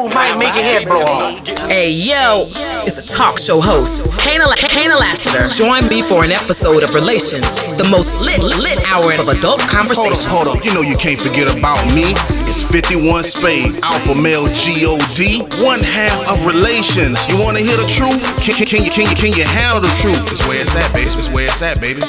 move might make your head blow off. Hey, yo, it's a talk show host, Kana Lassiter. Join me for an episode of Relations, the most lit hour of adult conversation. Hold up, you know you can't forget about me. It's 51 Spade, Alpha Male G-O-D, one half of Relations. You wanna hear the truth? Can you handle the truth? It's where it's at, baby. It's where it's at, baby.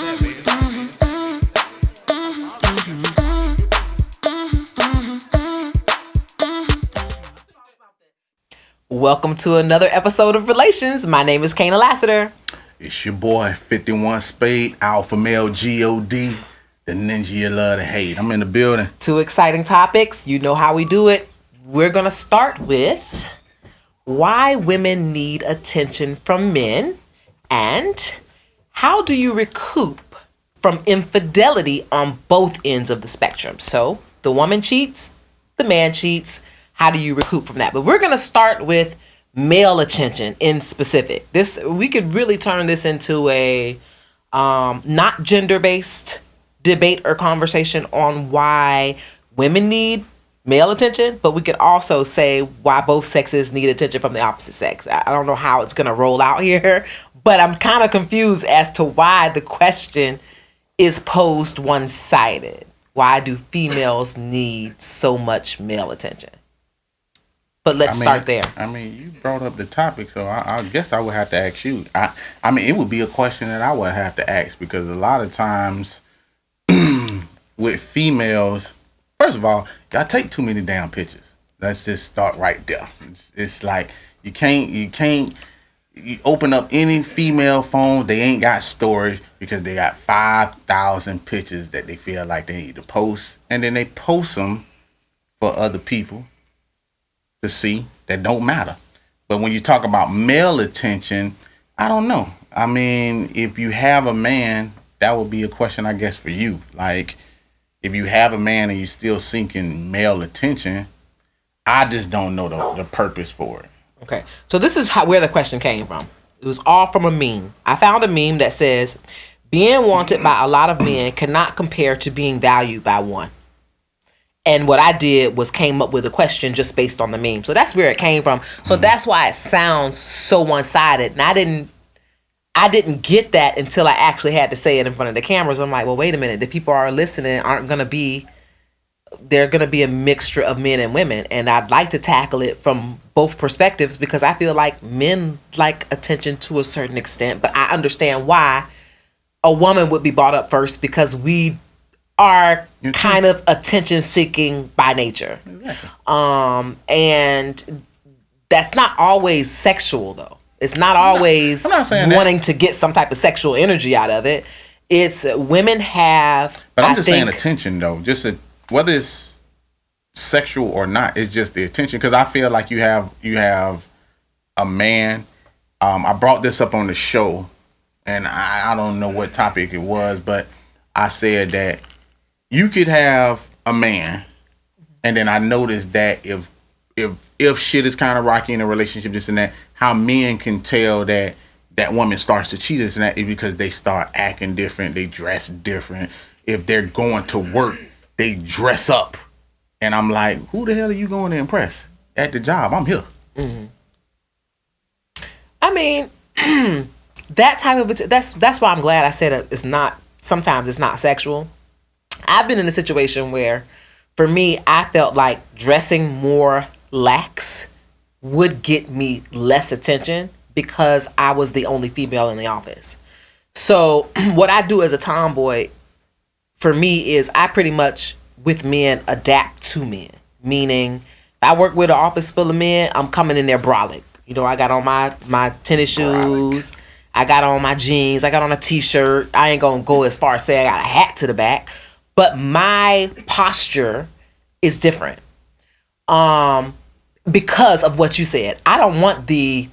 Welcome to another episode of Relations. My name is Kana Lassiter. It's your boy, 51 Spade, Alpha Male G-O-D, the ninja you love to hate. I'm in the building. Two exciting topics. You know how we do it. We're going to start with why women need attention from men and how do you recoup from infidelity on both ends of the spectrum. So the woman cheats, the man cheats. How do you recoup from that? But we're going to start with male attention in specific. We could really turn this into a not gender-based debate or conversation on why women need male attention, but we could also say why both sexes need attention from the opposite sex. I don't know how it's going to roll out here, but I'm kind of confused as to why the question is posed one-sided. Why do females need so much male attention? But let's start there. I mean, you brought up the topic, so I guess I would have to ask you. I mean, it would be a question that I would have to ask because a lot of times with females, first of all, y'all take too many damn pictures. Let's just start right there. It's like you open up any female phone, they ain't got storage because they got 5,000 pictures that they feel like they need to post, and then they post them for other people to see that don't matter. But when you talk about male attention, I don't know. I mean, if you have a man, that would be a question, I guess, for you. Like, if you have a man and you're still seeking male attention, I just don't know the purpose for it. Okay, so this is where the question came from. It was all from a meme. I found a meme that says, being wanted by a lot of men cannot compare to being valued by one. And what I did was came up with a question just based on the meme. So that's where it came from. So that's why it sounds so one-sided. And I didn't get that until I actually had to say it in front of the cameras. I'm like, well, wait a minute. The people are listening they're going to be a mixture of men and women. And I'd like to tackle it from both perspectives because I feel like men like attention to a certain extent. But I understand why a woman would be brought up first because we are kind of attention seeking by nature. Exactly. And that's not always sexual though. It's not always wanting to get some type of sexual energy out of it. It's women have, but I'm just saying attention though, whether it's sexual or not, it's just the attention. Cause I feel like you have a man. I brought this up on the show and I don't know what topic it was, but I said that you could have a man, and then I noticed that if shit is kind of rocky in a relationship, this and that, how men can tell that woman starts to cheat this and that is because they start acting different, they dress different. If they're going to work, they dress up, and I'm like, who the hell are you going to impress at the job? I'm here. Mm-hmm. I mean, that type of that's why I'm glad I said it's not. Sometimes it's not sexual. I've been in a situation where, for me, I felt like dressing more lax would get me less attention because I was the only female in the office. So what I do as a tomboy, for me, is I pretty much, with men, adapt to men. Meaning, if I work with an office full of men, I'm coming in there brolic. You know, I got on my tennis shoes. I got on my jeans. I got on a t-shirt. I ain't going to go as far as say I got a hat to the back. But my posture is different because of what you said. I don't want the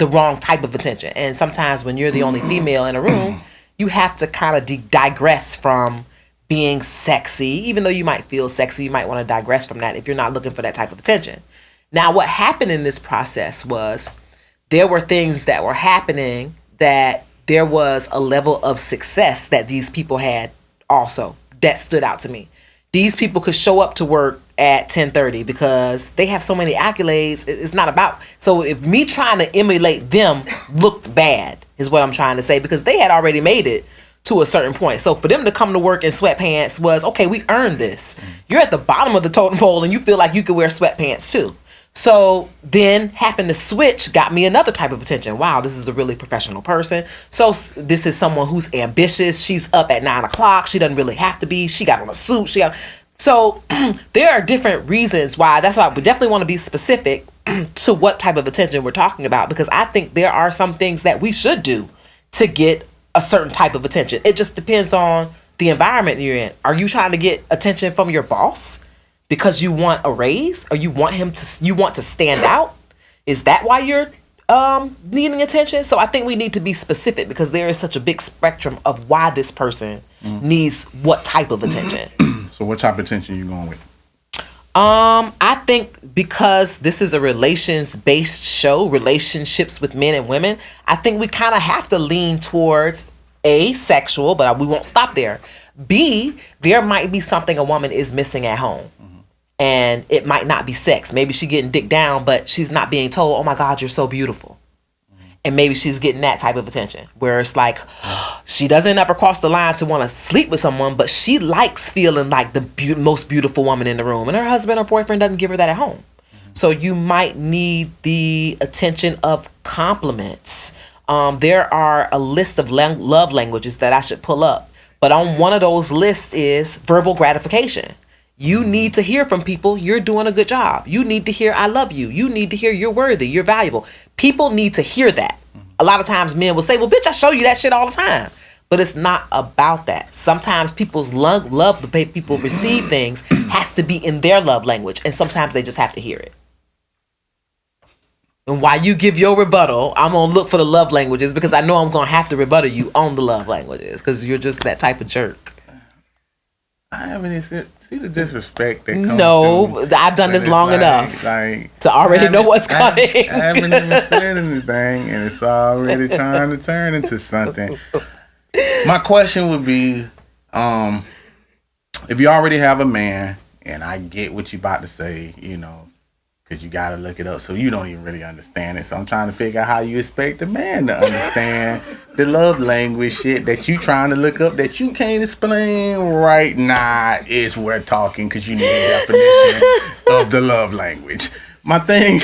wrong type of attention. And sometimes when you're the only female in a room, you have to kind of digress from being sexy. Even though you might feel sexy, you might want to digress from that if you're not looking for that type of attention. Now, what happened in this process was there were things that were happening that there was a level of success that these people had also that stood out to me. These people could show up to work at 10:30 because they have so many accolades. It's not about, so if me trying to emulate them looked bad is what I'm trying to say, because they had already made it to a certain point. So for them to come to work in sweatpants was, okay, we earned this. You're at the bottom of the totem pole and you feel like you could wear sweatpants too. So then having to switch got me another type of attention. Wow, this is a really professional person. So this is someone who's ambitious. She's up at 9 o'clock. She doesn't really have to be. She got on a suit. So there are different reasons why. That's why we definitely want to be specific to what type of attention we're talking about, because I think there are some things that we should do to get a certain type of attention. It just depends on the environment you're in. Are you trying to get attention from your boss because you want a raise, or you want to stand out? Is that why you're needing attention? So I think we need to be specific, because there is such a big spectrum of why this person needs what type of attention. So what type of attention you going with? I think because this is a relations-based show, relationships with men and women, I think we kind of have to lean towards A, sexual, but we won't stop there. B, there might be something a woman is missing at home. And it might not be sex. Maybe she's getting dick down, but she's not being told, oh my God, you're so beautiful. And maybe she's getting that type of attention, where it's like she doesn't ever cross the line to want to sleep with someone, but she likes feeling like the most beautiful woman in the room, and her husband or boyfriend doesn't give her that at home. So you might need the attention of compliments. There are a list of love languages that I should pull up, but on one of those lists is verbal gratification. You need to hear from people, you're doing a good job. You need to hear, I love you. You need to hear, you're worthy, you're valuable. People need to hear that. A lot of times men will say, well, bitch, I show you that shit all the time. But it's not about that. Sometimes people's love, the way people receive things, has to be in their love language. And sometimes they just have to hear it. And while you give your rebuttal, I'm going to look for the love languages, because I know I'm going to have to rebuttal you on the love languages, because you're just that type of jerk. I haven't see the disrespect that comes through. I've done this long enough to already know what's coming. I haven't even said anything, and it's already trying to turn into something. My question would be, if you already have a man, and I get what you're about to say, because you got to look it up, so you don't even really understand it. So I'm trying to figure out how you expect a man to understand the love language shit that you trying to look up that you can't explain right now is worth talking, because you need a definition of the love language. My thing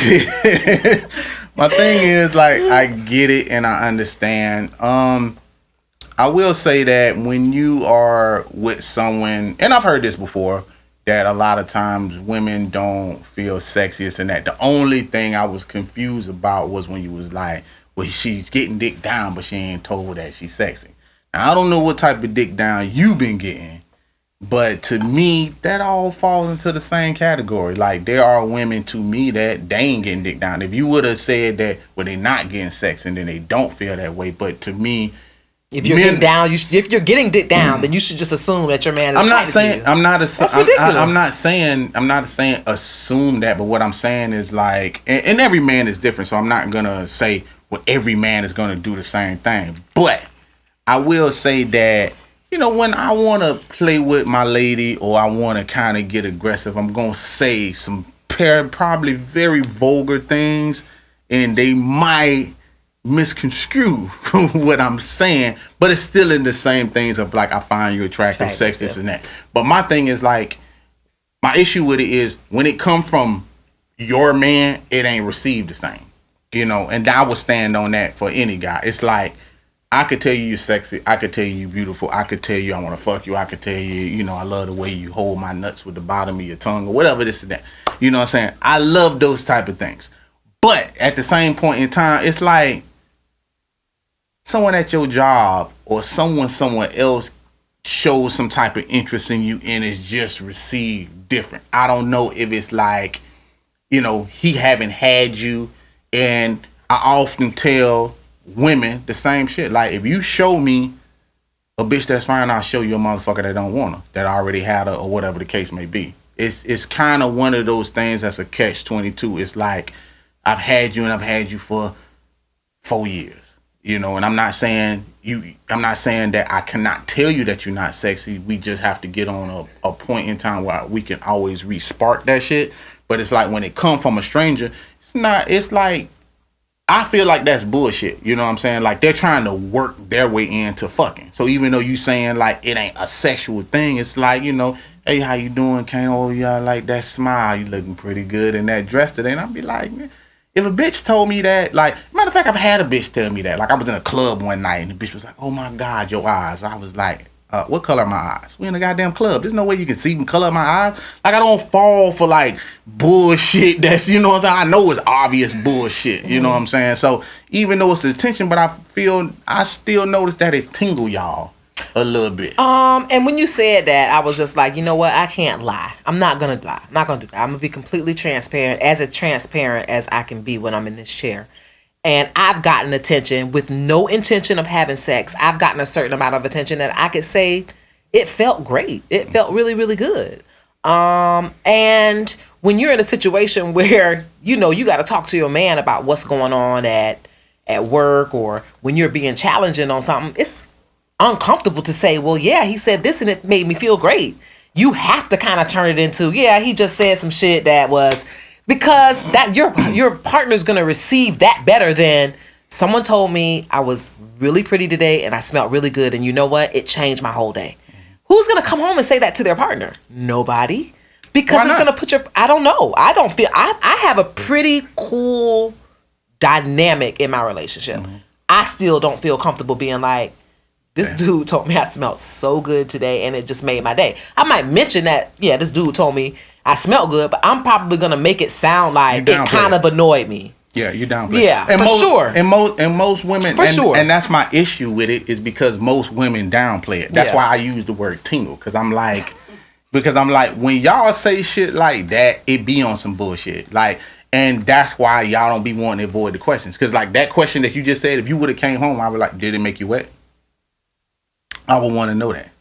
is like, I get it and I understand. I will say that when you are with someone, and I've heard this before, that a lot of times women don't feel sexiest, and that the only thing I was confused about was when you was like, well, she's getting dick down, but she ain't told that she's sexy. Now, I don't know what type of dick down you've been getting, but to me, that all falls into the same category. Like, there are women to me that they ain't getting dick down. If you would have said that, well, they not getting sex, and then they don't feel that way, but to me, if you're getting down, if you're getting dick down, then you should just assume that your man is. That's ridiculous. I'm not saying assume that, but what I'm saying is like, and every man is different, so I'm not gonna say, well, every man is gonna do the same thing. But I will say that, when I want to play with my lady, or I want to kind of get aggressive, I'm gonna say some probably very vulgar things, and they might misconstrue what I'm saying, but it's still in the same things of like, I find you attractive, sex, this and that. But my thing is like, my issue with it is when it comes from your man, it ain't received the same, and I would stand on that for any guy. It's like, I could tell you you're sexy, I could tell you you're beautiful, I could tell you I want to fuck you, I could tell you, I love the way you hold my nuts with the bottom of your tongue, or whatever, this and that. You know what I'm saying? I love those type of things. But at the same point in time, it's like, someone at your job or someone else shows some type of interest in you, and it's just received different. I don't know if it's like, he haven't had you, and I often tell women the same shit. Like, if you show me a bitch that's fine, I'll show you a motherfucker that don't want her, that already had her, or whatever the case may be. It's kind of one of those things that's a catch-22. It's like, I've had you, and I've had you for 4 years. You know, and I'm not saying that I cannot tell you that you're not sexy. We just have to get on a point in time where we can always re-spark that shit. But it's like when it come from a stranger, it's like I feel like that's bullshit. You know what I'm saying? Like they're trying to work their way into fucking. So even though you saying like it ain't a sexual thing, it's like, you know, hey, how you doing? Came over, y'all like that smile. You looking pretty good in that dress today. And I'll be like, man, if a bitch told me that, like, matter of fact, I've had a bitch tell me that. Like I was in a club one night and the bitch was like, oh my God, your eyes. I was like, what color are my eyes? We in a goddamn club. There's no way you can see the color of my eyes. Like I don't fall for like bullshit that's, you know what I'm saying? I know it's obvious bullshit. You know what I'm saying? So even though it's attention, but I still notice that it tingle y'all a little bit. And when you said that, I was just like, you know what? I can't lie. I'm not gonna lie. I'm not gonna do that. I'm gonna be completely transparent as I can be when I'm in this chair. And I've gotten attention with no intention of having sex. I've gotten a certain amount of attention that I could say it felt great. It felt really, really good. And when you're in a situation where, you know, you got to talk to your man about what's going on at work, or when you're being challenging on something, it's uncomfortable to say, well, yeah, he said this and it made me feel great. You have to kind of turn it into, yeah, he just said some shit that was... Because that your partner's gonna receive that better than someone told me I was really pretty today and I smelled really good, and you know what? It changed my whole day. Who's gonna come home and say that to their partner? Nobody. Because it's gonna put I don't know. I don't feel I have a pretty cool dynamic in my relationship. I still don't feel comfortable being like, this dude told me I smelled so good today and it just made my day. I might mention that, yeah, this dude told me I smell good, but I'm probably gonna make it sound like it kind of annoyed me. Yeah, you're down. Yeah, and for sure. And most women, sure. And that's my issue with it, is because most women downplay it. That's why I use the word tingle, because I'm like, when y'all say shit like that, it be on some bullshit. Like, and that's why y'all don't be wanting to avoid the questions, because like that question that you just said, if you would have came home, I would like, did it make you wet? I would want to know that.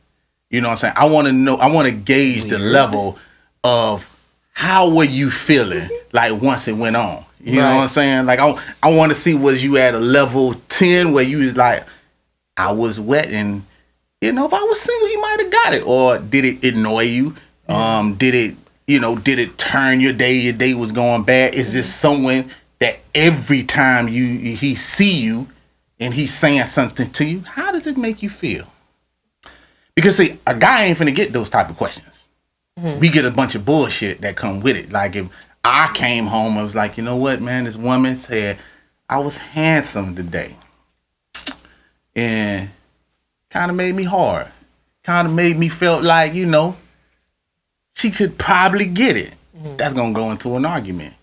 You know what I'm saying? I want to know. I want to gauge the level of how were you feeling like once it went on. You know what I'm saying? Like I want to see, was you at a level 10 where you was like, I was wet, and you know, if I was single, you might have got it. Or did it annoy you? Did it turn your day? Your day was going bad? Is this someone that every time he see you and he's saying something to you, how does it make you feel? Because see, a guy ain't finna get those type of questions. We get a bunch of bullshit that come with it. Like if I came home and was like, you know what, man, this woman said I was handsome today, and kind of made me hard. Kind of made me felt like, you know, she could probably get it. That's gonna go into an argument.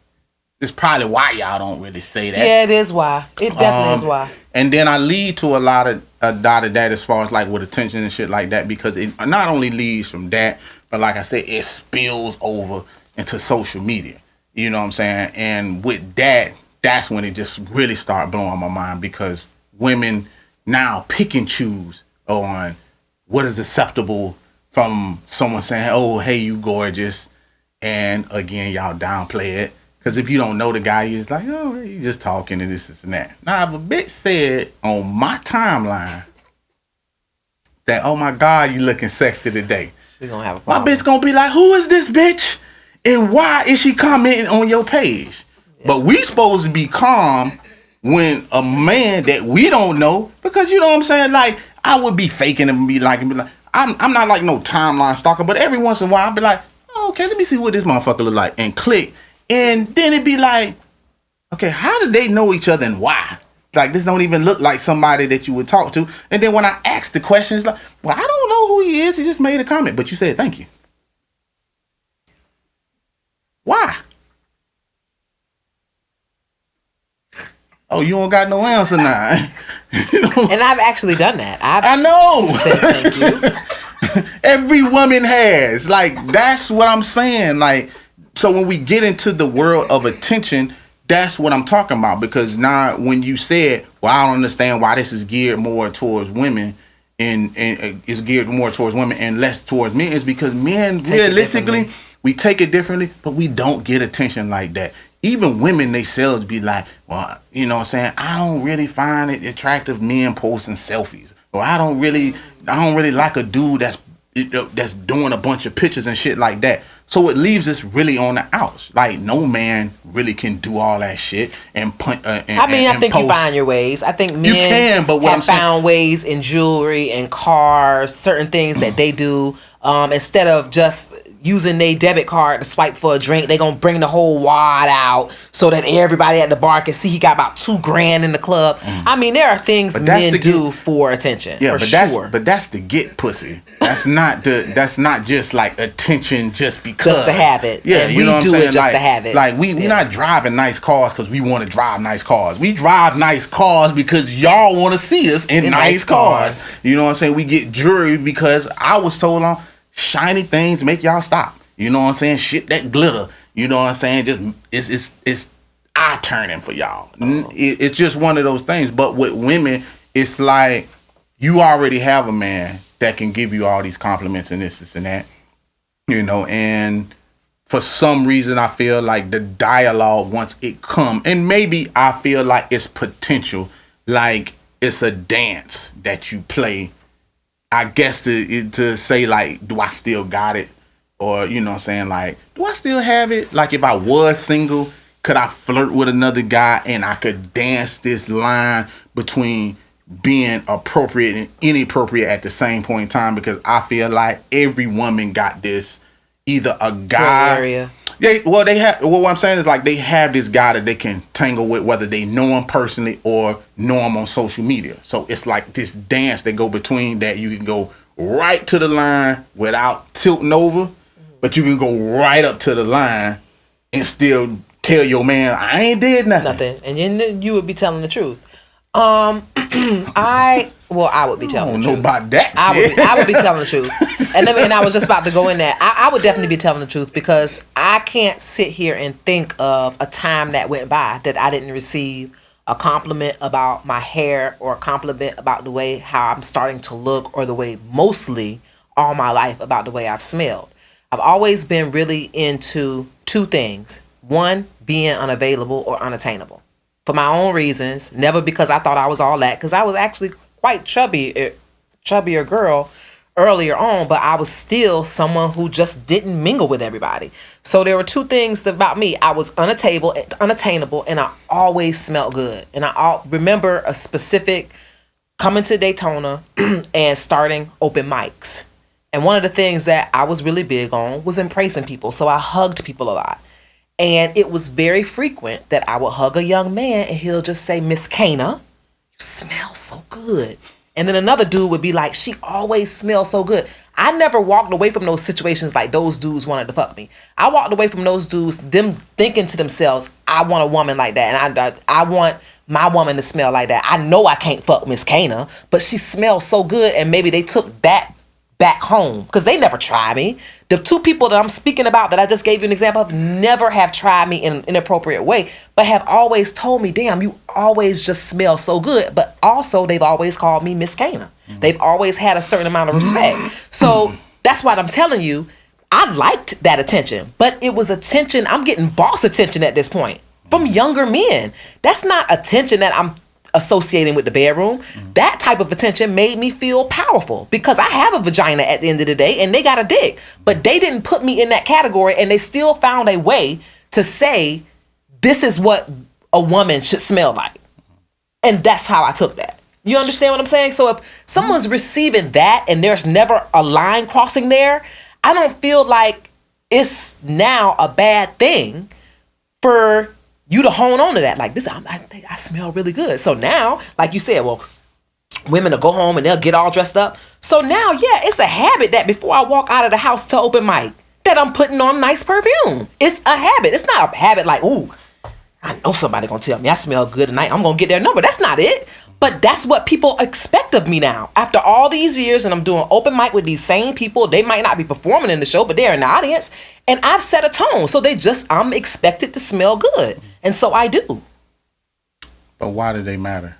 It's probably why y'all don't really say that. Yeah, it is why. It definitely is why. And then I lead to a lot of that as far as like with attention and shit like that, because it not only leads from that, but like I said, it spills over into social media. You know what I'm saying? And with that, that's when it just really started blowing my mind, because women now pick and choose on what is acceptable from someone saying, oh, hey, you gorgeous. And again, y'all downplay it. Because if you don't know the guy, you're just like, oh, you just talking and this and that. Now, if a bitch said on my timeline that, oh my God, you looking sexy today, she gonna have a my problem. bitch gonna be like, who is this bitch? And why is she commenting on your page? Yeah. But we supposed to be calm when a man that we don't know, because you know what I'm saying? Like, I would be faking and be like, I'm not like no timeline stalker, but every once in a while I'll be like, oh, okay, let me see what this motherfucker look like, and click. And then it'd be like, okay, how did they know each other and why? Like, this don't even look like somebody that you would talk to. And then when I ask the question, it's like, well, I don't know who he is. He just made a comment, but you said thank you. Why? Oh, you don't got no answer now. You know? And I've actually done that. I know. Said thank you. Every woman has. Like, that's what I'm saying. Like, so when we get into the world of attention, that's what I'm talking about. Because now when you said, well, I don't understand why this is geared more towards women and is geared more towards women and less towards men, is because men, realistically, we take it differently, but we don't get attention like that. even women themselves be like, well, you know what I'm saying, I don't really find it attractive men posting selfies, or I don't really like a dude that's doing a bunch of pictures and shit like that. So it leaves us really on the outs. Like, no man really can do all that shit and punt. I think you find your ways. I think men can, but have found ways in jewelry and cars, certain things that they do. Instead of just using their debit card to swipe for a drink, they gonna bring the whole wad out so that everybody at the bar can see he got about $2,000 in the club. I mean, there are things men do for attention. Yeah, for sure. But that's to get pussy. That's not just like attention just because. Just to have it. Yeah, and you know what I'm saying? It just to have it. Like we not driving nice cars because we want to drive nice cars. We drive nice cars because y'all want to see us in nice cars. You know what I'm saying? We get jewelry because I was told on shiny things make y'all stop. You know what I'm saying? Shit that glitter. You know what I'm saying? Just it's eye turning for y'all. It's just one of those things. But with women, it's like you already have a man that can give you all these compliments and this and that. You know, and for some reason I feel like the dialogue once it come, and maybe I feel like it's potential, like it's a dance that you play. I guess to say like, do I still got it? Or, you know what I'm saying, like, do I still have it? Like, if I was single, could I flirt with another guy and I could dance this line between being appropriate and inappropriate at the same point in time? Because I feel like every woman got this, either a guy. Area. What I'm saying is, like, they have this guy that they can tangle with, whether they know him personally or know him on social media. So it's like this dance that go between that. You can go right to the line without tilting over, but you can go right up to the line and still tell your man, I ain't did nothing. And then you would be telling the truth. I would be telling the truth. I don't know about that. I would be telling the truth. And I was just about to go in there. I would definitely be telling the truth, because I can't sit here and think of a time that went by that I didn't receive a compliment about my hair, or a compliment about the way how I'm starting to look, or the way, mostly all my life, about the way I've smelled. I've always been really into two things. One, being unavailable or unattainable. For my own reasons, never because I thought I was all that, because I was actually quite chubbier girl earlier on, but I was still someone who just didn't mingle with everybody. So there were two things about me. I was unattainable, and I always smelled good. And I remember a specific coming to Daytona and starting open mics. And one of the things that I was really big on was embracing people. So I hugged people a lot. And it was very frequent that I would hug a young man and he'll just say, Miss Kana, you smell so good. And then another dude would be like, she always smells so good. I never walked away from those situations like those dudes wanted to fuck me. I walked away from those dudes, them thinking to themselves, I want a woman like that. And I want my woman to smell like that. I know I can't fuck Miss Kana, but she smells so good. And maybe they took that back home, because they never tried me. The two people that I'm speaking about that I just gave you an example of never have tried me in an inappropriate way, but have always told me, damn, you always just smell so good. But also they've always called me Miss Kana. They've always had a certain amount of respect. So that's why I'm telling you, I liked that attention, but it was attention. I'm getting boss attention at this point from younger men. That's not attention that I'm associating with the bedroom. That type of attention made me feel powerful, because I have a vagina at the end of the day and they got a dick, but they didn't put me in that category, and they still found a way to say this is what a woman should smell like. And that's how I took that. You understand what I'm saying? So if someone's receiving that and there's never a line crossing there, I don't feel like it's now a bad thing for you to hone on to that. Like, this, I think I smell really good. So now, like you said, well, women will go home and they'll get all dressed up. So now, yeah, it's a habit that before I walk out of the house to open mic, that I'm putting on nice perfume. It's a habit. It's not a habit like, ooh, I know somebody gonna tell me I smell good tonight, I'm gonna get their number. That's not it. But that's what people expect of me now. After all these years, and I'm doing open mic with these same people, they might not be performing in the show, but they're in the audience. And I've set a tone. So I'm expected to smell good. And so I do. But why do they matter?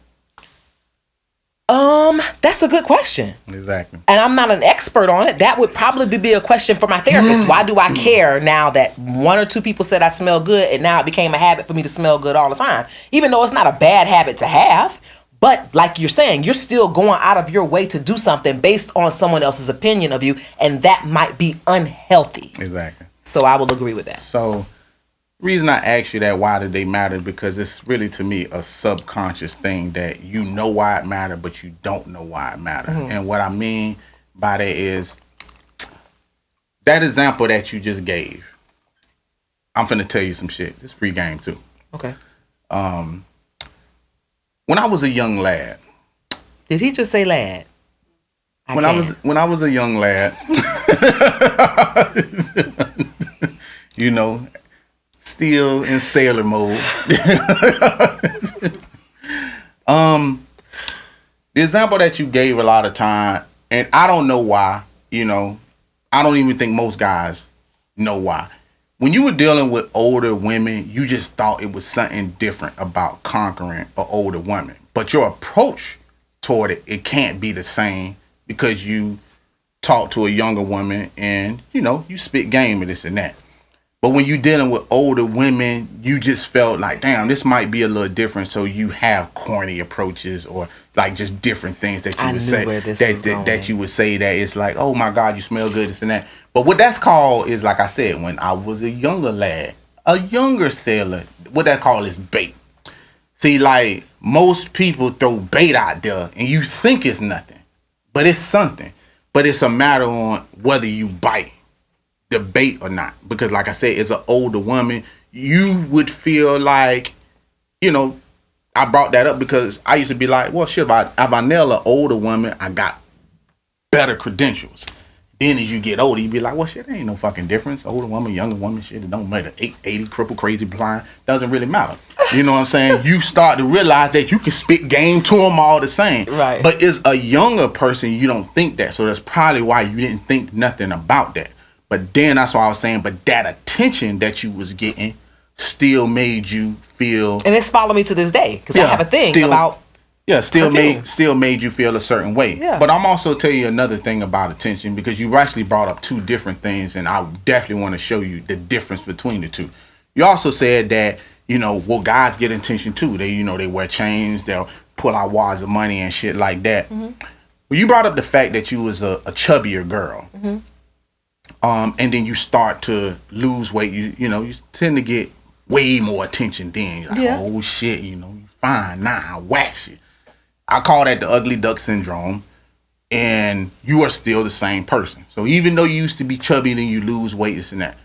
That's a good question. Exactly. And I'm not an expert on it. That would probably be a question for my therapist. Why do I care now that one or two people said I smell good and now it became a habit for me to smell good all the time? Even though it's not a bad habit to have. But like you're saying, you're still going out of your way to do something based on someone else's opinion of you. And that might be unhealthy. Exactly. So I will agree with that. So the reason I ask you that, why do they matter? Because it's really, to me, a subconscious thing that you know why it matters, but you don't know why it matters. And what I mean by that is that example that you just gave. I'm finna tell you some shit. It's free game too. Okay. When I was a young lad. Did he just say lad? When I was a young lad, you know, still in sailor mode. The example that you gave a lot of time, and I don't know why, you know, I don't even think most guys know why. When you were dealing with older women, you just thought it was something different about conquering an older woman. But your approach toward it, it can't be the same because you talk to a younger woman and, you know, you spit game and this and that. But when you're dealing with older women, you just felt like, damn, this might be a little different. So you have corny approaches or like just different things that you would say that you would say that it's like, oh my God, you smell good, this and that. But what that's called is, like I said, when I was a younger lad, a younger sailor, what that called is bait. See, like most people throw bait out there and you think it's nothing, but it's something. But it's a matter on whether you bite the bait or not, because like I said, as an older woman, you would feel like, you know, I brought that up because I used to be like, well, shit, if I nail an older woman, I got better credentials. Then as you get older, you be like, well, shit, there ain't no fucking difference. Older woman, younger woman, shit, it don't matter. 880, cripple, crazy, blind, doesn't really matter. You know what I'm saying? You start to realize that you can spit game to them all the same. Right. But as a younger person, you don't think that. So that's probably why you didn't think nothing about that. But then that's why I was saying, but that attention that you was getting still made you feel, and it's followed me to this day because I have a thing about. Yeah, still made you feel a certain way. Yeah. But I'm also tell you another thing about attention, because you actually brought up two different things, and I definitely want to show you the difference between the two. You also said that, you know, well, guys get attention too. They, you know, they wear chains, they'll pull out wads of money and shit like that. Mm-hmm. Well, you brought up the fact that you was a chubbier girl. Mm-hmm. And then you start to lose weight. You know, you tend to get way more attention then. You're like, oh shit, you know, you fine now, I wax you. I call that the ugly duck syndrome, and you are still the same person. So even though you used to be chubby, then you lose weight, this and that.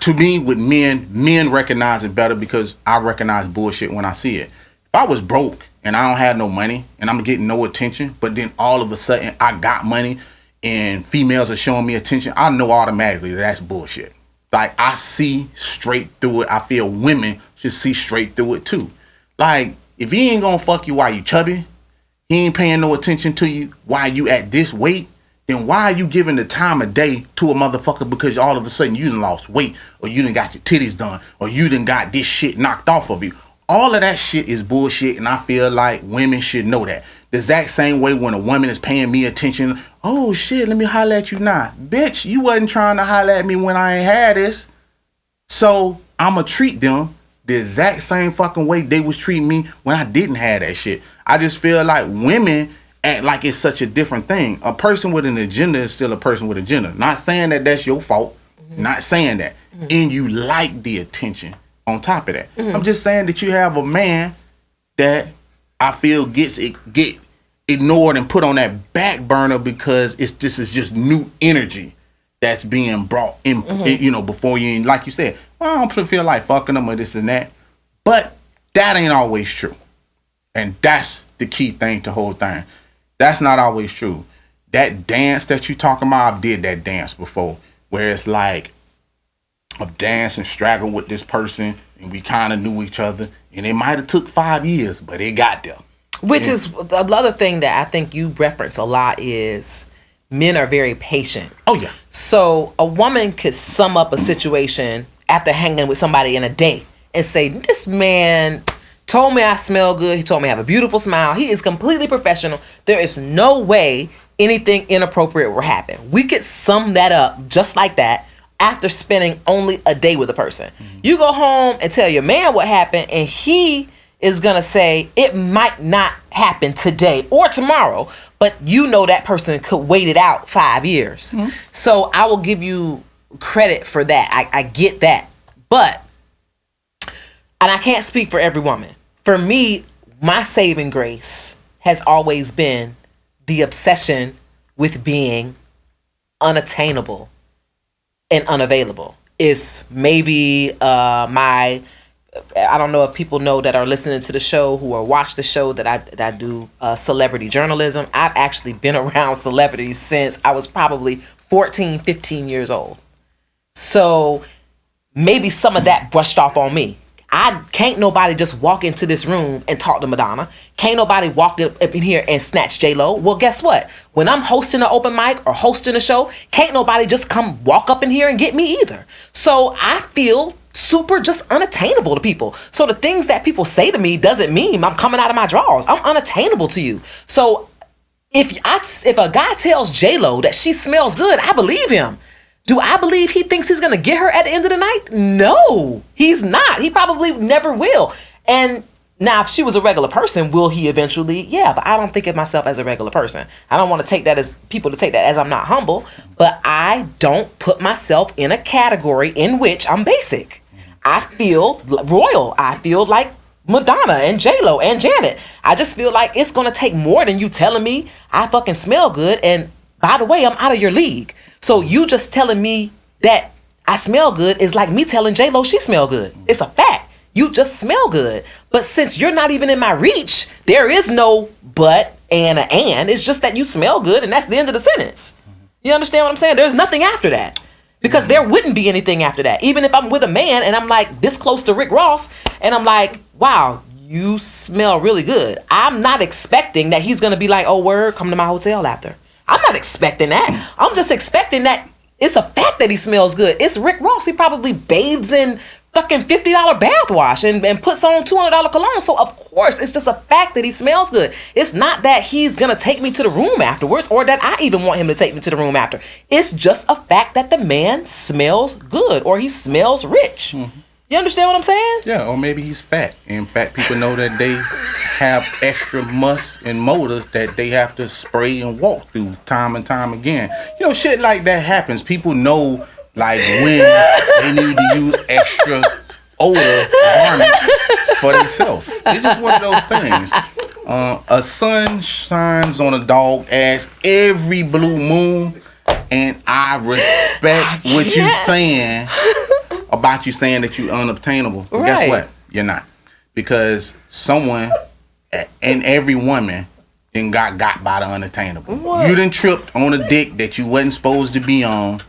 To me, with men recognize it better because I recognize bullshit when I see it. If I was broke and I don't have no money and I'm getting no attention, but then all of a sudden I got money and females are showing me attention, I know automatically that's bullshit. Like, I see straight through it. I feel women should see straight through it too. Like, if he ain't gonna fuck you while you chubby, he ain't paying no attention to you while you at this weight, then why are you giving the time of day to a motherfucker because all of a sudden you done lost weight, or you done got your titties done, or you done got this shit knocked off of you? All of that shit is bullshit, and I feel like women should know that. The exact same way when a woman is paying me attention, oh shit, let me holler at you now. Bitch, you wasn't trying to holler at me when I ain't had this. So I'ma treat them the exact same fucking way they was treating me when I didn't have that shit. I just feel like women act like it's such a different thing. A person with an agenda is still a person with an agenda. Not saying that that's your fault. Mm-hmm. Not saying that. Mm-hmm. And you like the attention on top of that. Mm-hmm. I'm just saying that you have a man that I feel get ignored and put on that back burner because this is just new energy that's being brought in, you know, before you, like you said, well, I don't feel like fucking them or this and that. But that ain't always true. And that's the key thing to the whole thing. That's not always true. That dance that you talking about, I've did that dance before, where it's like a dance and straggle with this person, and we kind of knew each other, and it might have took 5 years, but it got there. Which is another thing that I think you reference a lot is men are very patient. Oh, yeah. So a woman could sum up a situation after hanging with somebody in a day and say, this man told me I smell good. He told me I have a beautiful smile. He is completely professional. There is no way anything inappropriate will happen. We could sum that up just like that after spending only a day with a person. You go home and tell your man what happened, and he is going to say it might not happen today or tomorrow, but you know that person could wait it out 5 years. So I will give you credit for that. I get that. But, and I can't speak for every woman. For me, my saving grace has always been the obsession with being unattainable and unavailable. Is maybe I don't know if people know that are listening to the show who are watch the show that I do celebrity journalism. I've actually been around celebrities since I was probably 14, 15 years old. So maybe some of that brushed off on me. Can't nobody just walk into this room and talk to Madonna. Can't nobody walk up in here and snatch J-Lo. Well, guess what? When I'm hosting an open mic or hosting a show, can't nobody just come walk up in here and get me either. So I feel super just unattainable to people. So the things that people say to me doesn't mean I'm coming out of my drawers. I'm unattainable to you. So if a guy tells J-Lo that she smells good, I believe him. Do I believe he thinks he's going to get her at the end of the night? No, he's not. He probably never will. And now if she was a regular person, will he eventually? Yeah, but I don't think of myself as a regular person. I don't want to take that as people to take that as I'm not humble, but I don't put myself in a category in which I'm basic. I feel royal. I feel like Madonna and J-Lo and Janet. I just feel like it's going to take more than you telling me I fucking smell good. And by the way, I'm out of your league. So you just telling me that I smell good is like me telling J-Lo she smell good. It's a fact. You just smell good. But since you're not even in my reach, there is no but and a and. It's just that you smell good and that's the end of the sentence. You understand what I'm saying? There's nothing after that. Because there wouldn't be anything after that. Even if I'm with a man and I'm like this close to Rick Ross and I'm like, wow, you smell really good. I'm not expecting that he's going to be like, oh, word, come to my hotel after. I'm not expecting that. I'm just expecting that it's a fact that he smells good. It's Rick Ross. He probably bathes in fucking $50 bath wash and puts on $200 cologne. So of course, it's just a fact that he smells good. It's not that he's going to take me to the room afterwards or that I even want him to take me to the room after. It's just a fact that the man smells good or he smells rich. You understand what I'm saying? Yeah, or maybe he's fat. In fact, people know that they have extra muscle and motor that they have to spray and walk through time and time again. You know, shit like that happens. People know, like, when they need to use extra odor garments for themselves. It's just one of those things. A sun shines on a dog ass every blue moon, and I respect what you're saying about you saying that you're unobtainable. But guess what? You're not. Because someone and every woman then got by the unattainable. What? You done tripped on a dick that you wasn't supposed to be on,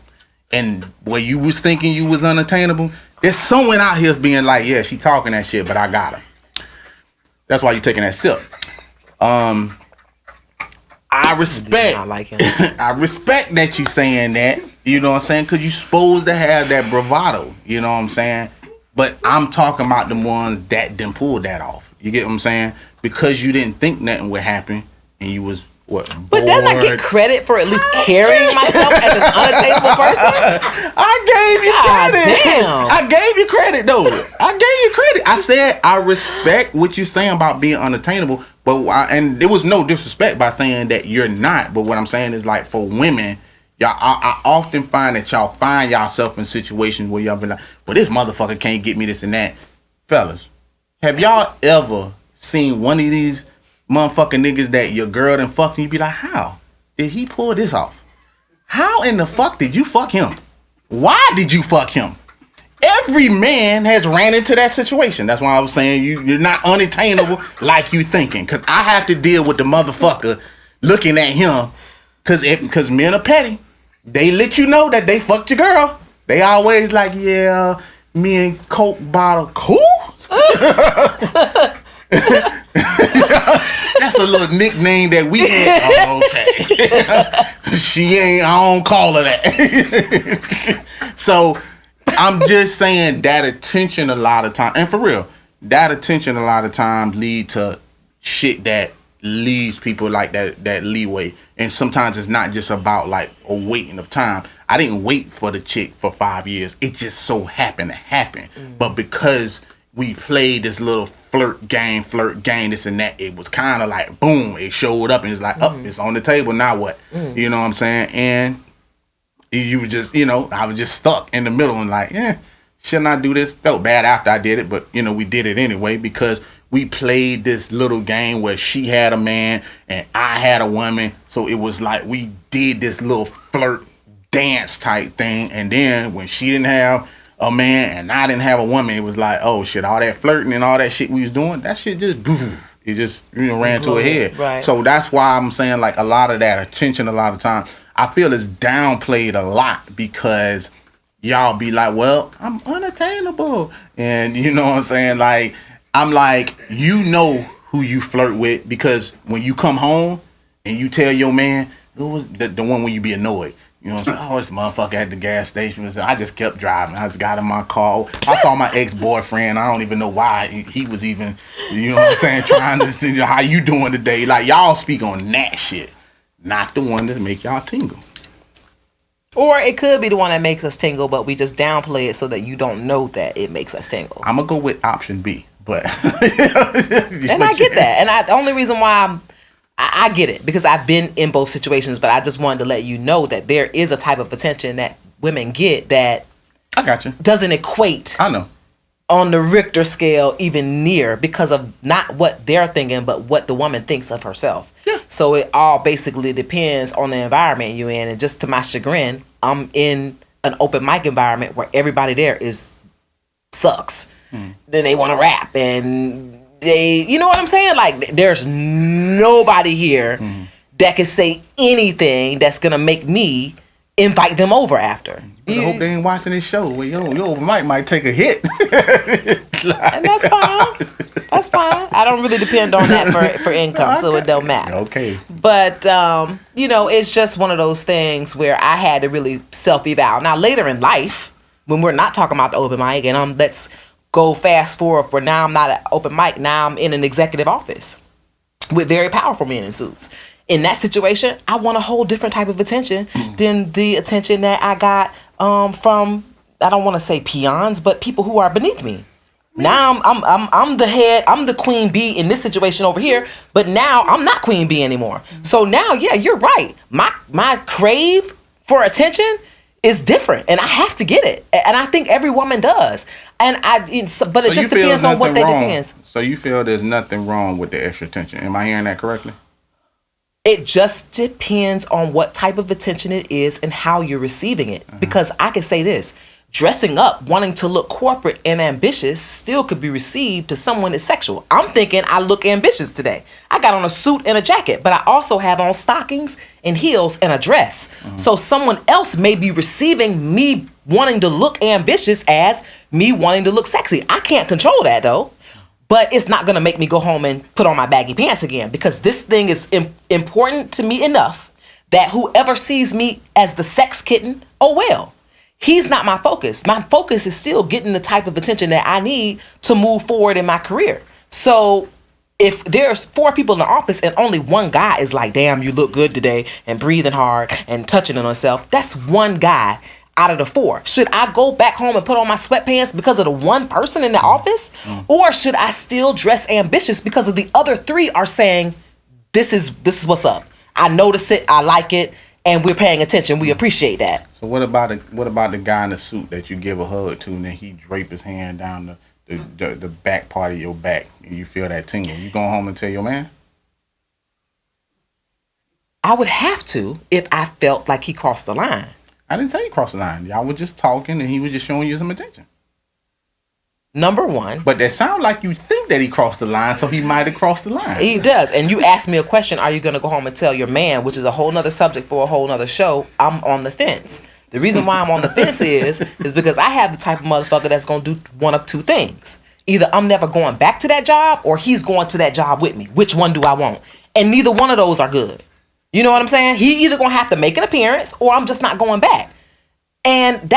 and where you was thinking you was unattainable, there's someone out here being like, yeah, she talking that shit, but I got her. That's why you're taking that sip. I respect. I like him. I respect that you saying that. You know what I'm saying? Because you're supposed to have that bravado. You know what I'm saying? But I'm talking about the ones that didn't pull that off. You get what I'm saying? Because you didn't think nothing would happen, and you was what? Bored. But doesn't I get credit for at least carrying myself as an unattainable person? I gave you credit. Damn. I gave you credit though. I gave you credit. I said I respect what you're saying about being unattainable. But and there was no disrespect by saying that you're not. But what I'm saying is, like, for women, y'all, I often find that y'all find yourself in situations where y'all be like, well, this motherfucker can't get me this and that. Fellas, have y'all ever seen one of these motherfucking niggas that your girl done fucked and you be like, how did he pull this off? How in the fuck did you fuck him? Why did you fuck him? Every man has ran into that situation. That's why I was saying you're not unattainable like you thinking. Because I have to deal with the motherfucker looking at him. Because men are petty. They let you know that they fucked your girl. They always like, yeah, me and Coke bottle. Cool? That's a little nickname that we had. Oh, okay. She ain't, I don't call her that. So I'm just saying that attention a lot of time, and for real, that attention a lot of times lead to shit that leaves people like that leeway. And sometimes it's not just about like a waiting of time. I didn't wait for the chick for 5 years. It just so happened to happen. But because we played this little flirt game, this and that, it was kind of like, boom, it showed up and it's like, it's on the table, now what? You know what I'm saying? And you were just, I was just stuck in the middle and like, shouldn't I do this? Felt bad after I did it, but, we did it anyway because we played this little game where she had a man and I had a woman. So it was like we did this little flirt dance type thing. And then when she didn't have a man and I didn't have a woman, it was like, oh shit, all that flirting and all that shit we was doing, that shit just it just ran to a head. Right. So that's why I'm saying like a lot of that attention a lot of times I feel is downplayed a lot because y'all be like, well, I'm unattainable. And you know what I'm saying? Like, I'm like, who you flirt with because when you come home and you tell your man, it was the one when you be annoyed. You know what I'm saying? Oh, this motherfucker at the gas station. I just kept driving. I just got in my car. I saw my ex-boyfriend. I don't even know why he was even, you know what I'm saying, trying to see how you doing today. Like, y'all speak on that shit, not the one that make y'all tingle. Or it could be the one that makes us tingle, but we just downplay it so that you don't know that it makes us tingle. I'm going to go with option B, but. And I get that. And the only reason why I get it, because I've been in both situations, but I just wanted to let you know that there is a type of attention that women get that I got you. Doesn't equate. I know. On the Richter scale even near because of not what they're thinking, but what the woman thinks of herself. Yeah. So it all basically depends on the environment you're in. And just to my chagrin, I'm in an open mic environment where everybody there sucks. Then they want to rap and they, you know what I'm saying? Like there's nobody here that can say anything that's going to make me invite them over after. I hope they ain't watching this show. Well, yo, might take a hit. And that's fine. That's fine. I don't really depend on that for income, so it don't matter. Okay. But, it's just one of those things where I had to really self-eval. Now, later in life, when we're not talking about the open mic, and let's go fast forward for now I'm not at open mic, now I'm in an executive office with very powerful men in suits. In that situation, I want a whole different type of attention than the attention that I got from, I don't want to say peons, but people who are beneath me. Now I'm the head, I'm the queen bee in this situation over here, but now I'm not queen bee anymore. So now, yeah, you're right. My crave for attention is different, and I have to get it, and I think every woman does. But it just depends on what that depends. So you feel there's nothing wrong with the extra attention? Am I hearing that correctly? It just depends on what type of attention it is and how you're receiving it. Because I can say this, dressing up, wanting to look corporate and ambitious still could be received to someone as sexual. I'm thinking I look ambitious today. I got on a suit and a jacket, but I also have on stockings and heels and a dress. So someone else may be receiving me wanting to look ambitious as me wanting to look sexy. I can't control that though. But it's not going to make me go home and put on my baggy pants again, because this thing is important to me enough that whoever sees me as the sex kitten, oh well. He's not my focus. My focus is still getting the type of attention that I need to move forward in my career. So if there's 4 people in the office and only one guy is like, damn, you look good today, and breathing hard and touching on himself, that's one guy out of the 4. Should I go back home and put on my sweatpants because of the one person in the office? Or should I still dress ambitious because of the other 3 are saying, this is what's up. I notice it, I like it, and we're paying attention. We appreciate that. So what about the guy in the suit that you give a hug to and then he drape his hand down the back part of your back and you feel that tingle? You going home and tell your man? I would have to if I felt like he crossed the line. I didn't say he crossed the line. Y'all were just talking and he was just showing you some attention. Number one. But that sounds like you think that he crossed the line, so he might have crossed the line. He does. And you asked me a question, are you going to go home and tell your man, which is a whole nother subject for a whole nother show. I'm on the fence. The reason why I'm on the fence is because I have the type of motherfucker that's going to do one of 2 things. Either I'm never going back to that job or he's going to that job with me. Which one do I want? And neither one of those are good. You know what I'm saying? He either going to have to make an appearance or I'm just not going back. And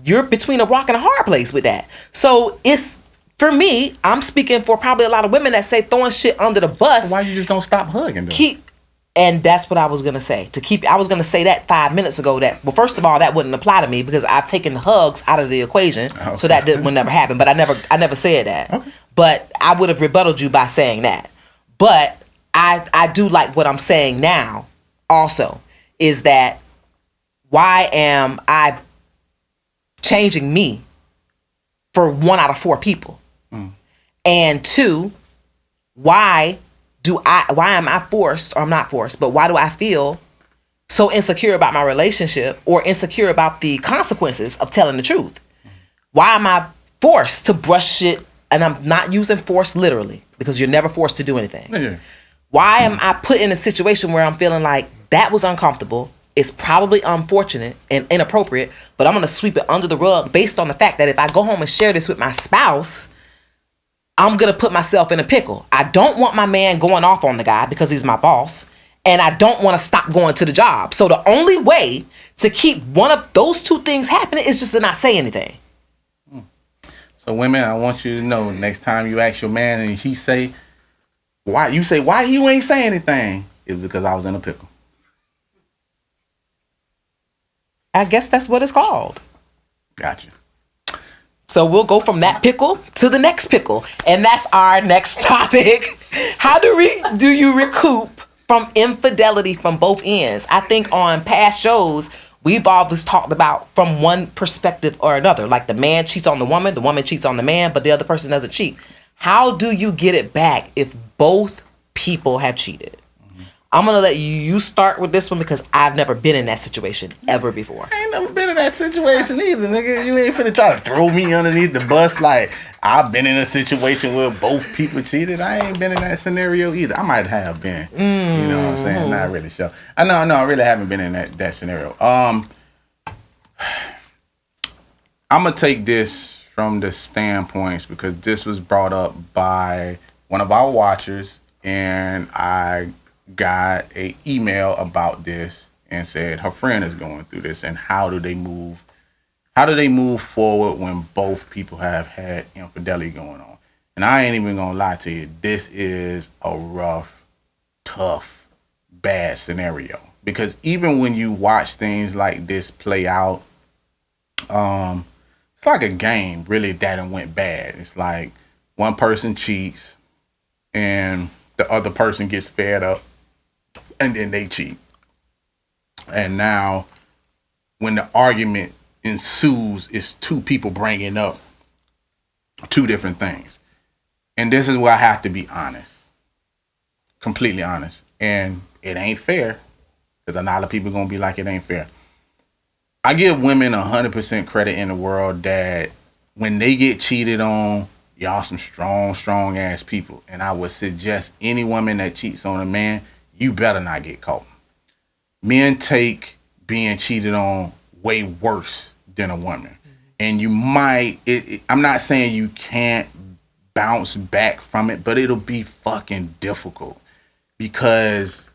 you're between a rock and a hard place with that. So it's For me, I'm speaking for probably a lot of women that say throwing shit under the bus. Why you just don't stop hugging them? And that's what I was gonna say. I was gonna say that 5 minutes ago. Well, first of all, that wouldn't apply to me because I've taken hugs out of the equation, so that would never happen. But I never said that. Okay. But I would have rebutted you by saying that. But I do like what I'm saying now. Also, is that why am I changing me for 1 out of 4 people? And 2, why am I forced, or I'm not forced, but why do I feel so insecure about my relationship or insecure about the consequences of telling the truth? Why am I forced to brush shit? And I'm not using force literally because you're never forced to do anything. Yeah. Why am I put in a situation where I'm feeling like that was uncomfortable? It's probably unfortunate and inappropriate, but I'm going to sweep it under the rug based on the fact that if I go home and share this with my spouse, I'm going to put myself in a pickle. I don't want my man going off on the guy because he's my boss, and I don't want to stop going to the job. So the only way to keep one of those 2 things happening is just to not say anything. So women, I want you to know, next time you ask your man and he say, why you ain't say anything? It's because I was in a pickle. I guess that's what it's called. Gotcha. So we'll go from that pickle to the next pickle. And that's our next topic. How do you recoup from infidelity from both ends? I think on past shows, we've always talked about from one perspective or another. Like the man cheats on the woman cheats on the man, but the other person doesn't cheat. How do you get it back if both people have cheated? I'm going to let you start with this one because I've never been in that situation ever before. I ain't never been in that situation either, nigga. You ain't finna try to throw me underneath the bus like I've been in a situation where both people cheated. I ain't been in that scenario either. I might have been. You know what I'm saying? Not really sure. I really haven't been in that scenario. I'm going to take this from the standpoints because this was brought up by one of our watchers, and I got an email about this and said her friend is going through this and how do they move forward when both people have had infidelity going on. And I ain't even gonna lie to you, this is a rough, tough, bad scenario because even when you watch things like this play out, it's like a game really that went bad. It's like one person cheats and the other person gets fed up and then they cheat. And now when the argument ensues, it's 2 people bringing up 2 different things. And this is where I have to be honest, completely honest. And it ain't fair because a lot of people going to be like, it ain't fair. I give women 100% credit in the world that when they get cheated on, y'all some strong ass people. And I would suggest any woman that cheats on a man, you better not get caught. Men take being cheated on way worse than a woman. And you might, I'm not saying you can't bounce back from it, but it'll be fucking difficult because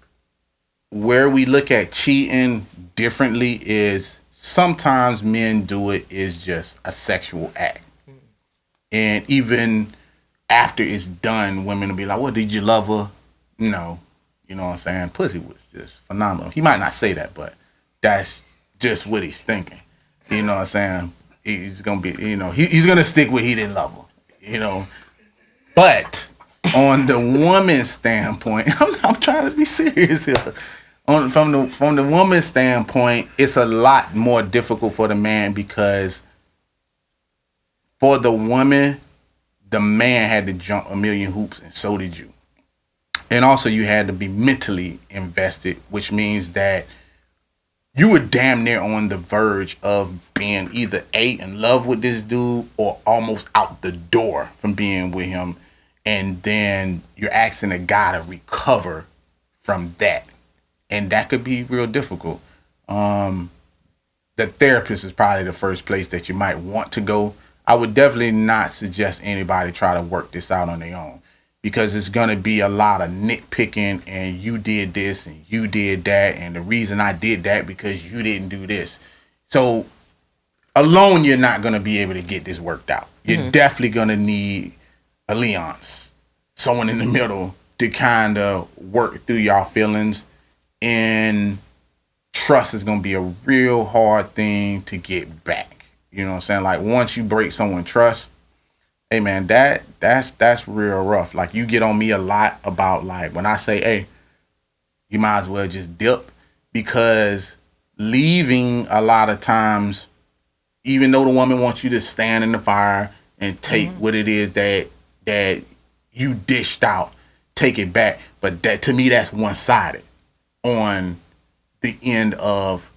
where we look at cheating differently is sometimes men do it is just a sexual act. And even after it's done, women will be like, well, did you love her? No. You know what I'm saying? Pussy was just phenomenal. He might not say that, but that's just what he's thinking. You know what I'm saying? He's going to be, he's going to stick with he didn't love her, But on the woman's standpoint, I'm trying to be serious here. From the woman's standpoint, it's a lot more difficult for the man because for the woman, the man had to jump a million hoops and so did you. And also you had to be mentally invested, which means that you were damn near on the verge of being either in love with this dude or almost out the door from being with him. And then you're asking a guy to recover from that. And that could be real difficult. The therapist is probably the first place that you might want to go. I would definitely not suggest anybody try to work this out on their own because it's going to be a lot of nitpicking and you did this and you did that. And the reason I did that because you didn't do this. So alone, you're not going to be able to get this worked out. you're definitely gonna need a Leonce, someone in the middle to kind of work through y'all feelings. And trust is gonna be a real hard thing to get back. You know what I'm saying? Like once you break someone's trust, hey man, that's real rough. Like you get on me a lot about like when I say, hey, you might as well just dip, because leaving a lot of times, even though the woman wants you to stand in the fire and take what it is that you dished out, take it back. But that to me, that's one-sided on the end of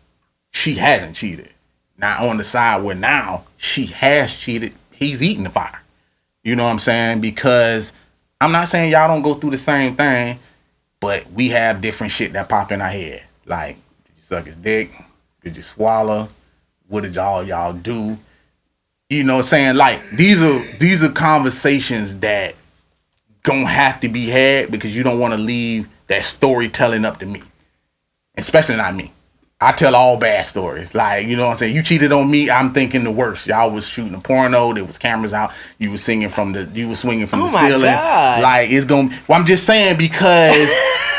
she hasn't cheated. Now on the side where now she has cheated, he's eating the fire. You know what I'm saying? Because I'm not saying y'all don't go through the same thing, but we have different shit that pop in our head. Like, did you suck his dick? Did you swallow? What did y'all do? You know what I'm saying? Like, these are conversations that gonna have to be had, because you don't want to leave that storytelling up to me. Especially not me. I tell all bad stories. Like, you know what I'm saying? You cheated on me, I'm thinking the worst. Y'all was shooting a porno, there was cameras out, you was swinging from the ceiling. God. Like, it's gonna, well, I'm just saying, because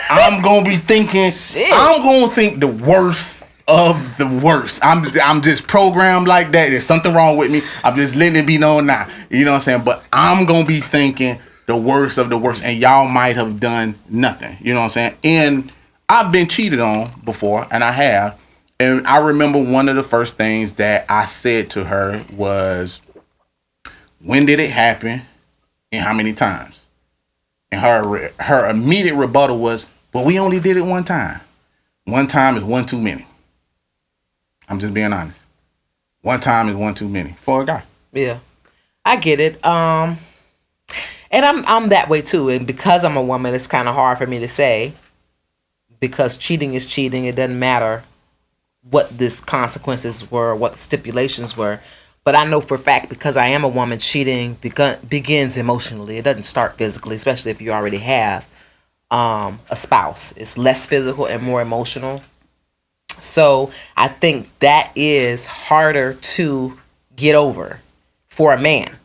I'm gonna be thinking, I'm gonna think the worst of the worst. I'm just programmed like that. There's something wrong with me. I'm just letting it be known now. You know what I'm saying? But I'm gonna be thinking the worst of the worst, and y'all might have done nothing. You know what I'm saying? And I've been cheated on before, and I have. And I remember one of the first things that I said to her was, when did it happen and how many times? And her immediate rebuttal was, well, we only did it one time. One time is one too many. I'm just being honest. One time is one too many for a guy. Yeah, I get it. And I'm that way too. And because I'm a woman, it's kind of hard for me to say, because cheating is cheating. It doesn't matter what the consequences were, what the stipulations were. But I know for a fact, because I am a woman, cheating begins emotionally. It doesn't start physically, especially if you already have a spouse. It's less physical and more emotional. So I think that is harder to get over for a man.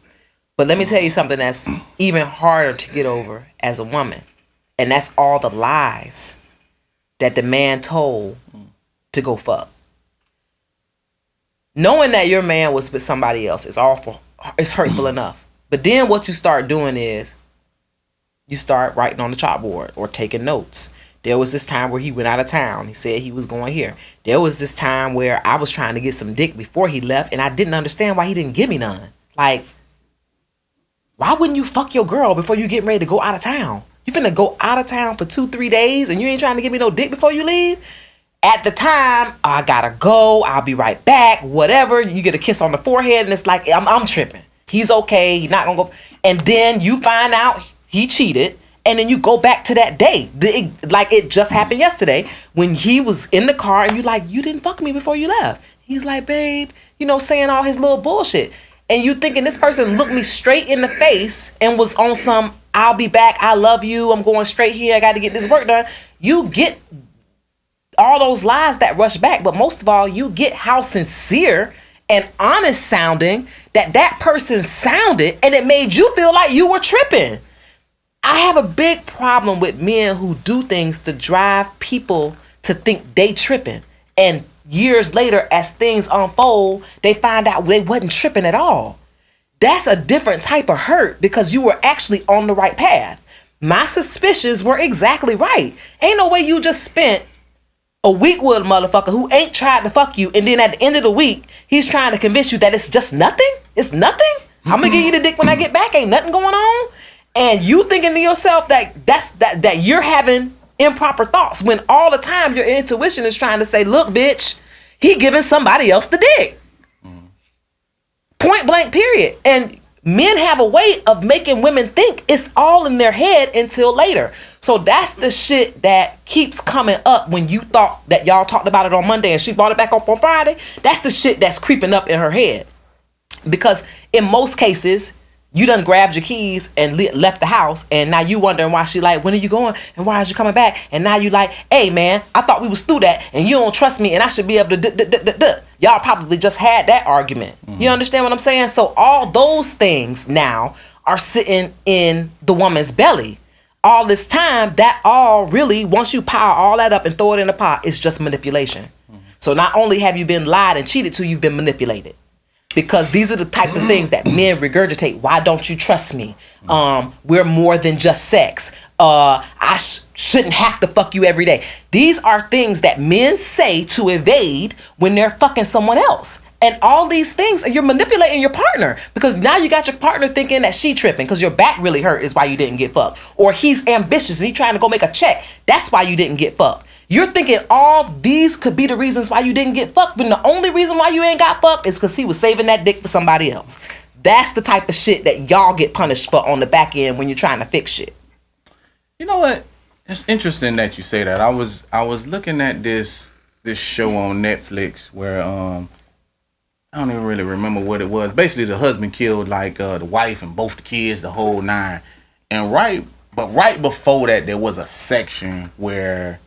But let me tell you something that's even harder to get over as a woman. And that's all the lies that the man told to go fuck. Knowing that your man was with somebody else is awful. It's hurtful enough. But then what you start doing is you start writing on the chalkboard or taking notes. There was this time where he went out of town. He said he was going here. There was this time where I was trying to get some dick before he left, and I didn't understand why he didn't give me none. Like, why wouldn't you fuck your girl before you get ready to go out of town? You finna go out of town for 2-3 days, and you ain't trying to give me no dick before you leave? At the time, I gotta go. I'll be right back. Whatever. You get a kiss on the forehead, and it's like, I'm tripping. He's okay. He's not gonna go. And then you find out he cheated. And then you go back to that day. Like it just happened yesterday when he was in the car and you like, you didn't fuck me before you left. He's like, babe, you know, saying all his little bullshit. And you thinking this person looked me straight in the face and was on some, I'll be back, I love you, I'm going straight here, I got to get this work done. You get all those lies that rush back. But most of all, you get how sincere and honest sounding that person sounded, and it made you feel like you were tripping. I have a big problem with men who do things to drive people to think they tripping. And years later, as things unfold, they find out they wasn't tripping at all. That's a different type of hurt, because you were actually on the right path. My suspicions were exactly right. Ain't no way you just spent a week with a motherfucker who ain't tried to fuck you, and then at the end of the week, he's trying to convince you that it's just nothing? It's nothing? I'm gonna give you the dick when I get back. Ain't nothing going on? And you thinking to yourself that you're having improper thoughts, when all the time your intuition is trying to say, look, bitch, he giving somebody else the dick. Point blank, period. And men have a way of making women think it's all in their head until later. So that's the shit that keeps coming up when you thought that y'all talked about it on Monday and she brought it back up on Friday. That's the shit that's creeping up in her head. Because in most cases, You done grabbed your keys and left the house, and now you wondering why she like, when are you going, and why is you coming back? And now you like, hey man, I thought we was through that, and you don't trust me, and I should be able to Y'all probably just had that argument. You understand what I'm saying? So all those things now are sitting in the woman's belly. All this time, that all really, once you pile all that up and throw it in the pot, it's just manipulation. So not only have you been lied and cheated to, you've been manipulated. Because these are the type of things that men regurgitate. Why don't you trust me? We're more than just sex. I shouldn't have to fuck you every day. These are things that men say to evade when they're fucking someone else. And all these things, you're manipulating your partner. Because now you got your partner thinking that she tripping because your back really hurt is why you didn't get fucked. Or he's ambitious and he's trying to go make a check. That's why you didn't get fucked. You're thinking all these could be the reasons why you didn't get fucked, when the only reason why you ain't got fucked is because he was saving that dick for somebody else. That's the type of shit that y'all get punished for on the back end when you're trying to fix shit. You know what? It's interesting that you say that. I was looking at this show on Netflix where I don't even really remember what it was. Basically, the husband killed like the wife and both the kids, the whole nine. And right before that, there was a section where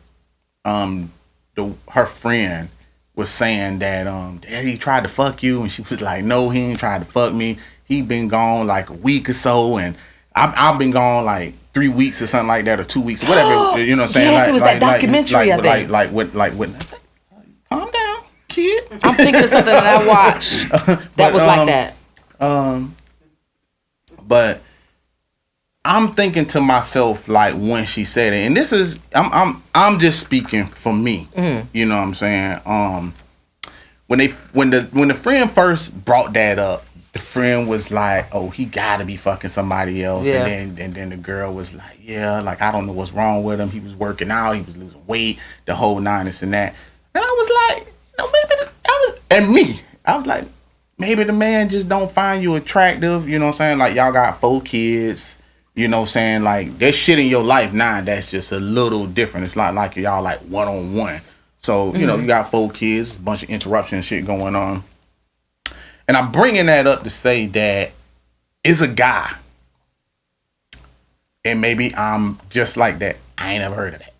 her friend was saying that Daddy tried to fuck you, and she was like, no, he ain't tried to fuck me. He been gone like a week or so, and I've been gone like 3 weeks or something like that, or 2 weeks, or whatever. You know what I'm saying? Yes, it was that documentary, I think. Like calm down, kid. I'm thinking of something that I watched that was like that. But I'm thinking to myself, like, when she said it, and this is I'm just speaking for me. You know what I'm saying? When the friend first brought that up, the friend was like, "Oh, he gotta be fucking somebody else." Yeah. And then the girl was like, "Yeah, like I don't know what's wrong with him. He was working out, he was losing weight, the whole nine, this and that." And I was like, "No, maybe I was like, maybe the man just don't find you attractive." You know what I'm saying? Like, y'all got 4 kids. You know what I'm saying? Like, there's shit in your life now that's just a little different. It's not like y'all like one-on-one. So, you know, you got 4 kids, a bunch of interruption and shit going on. And I'm bringing that up to say that it's a guy. And maybe I'm just like that. I ain't never heard of that.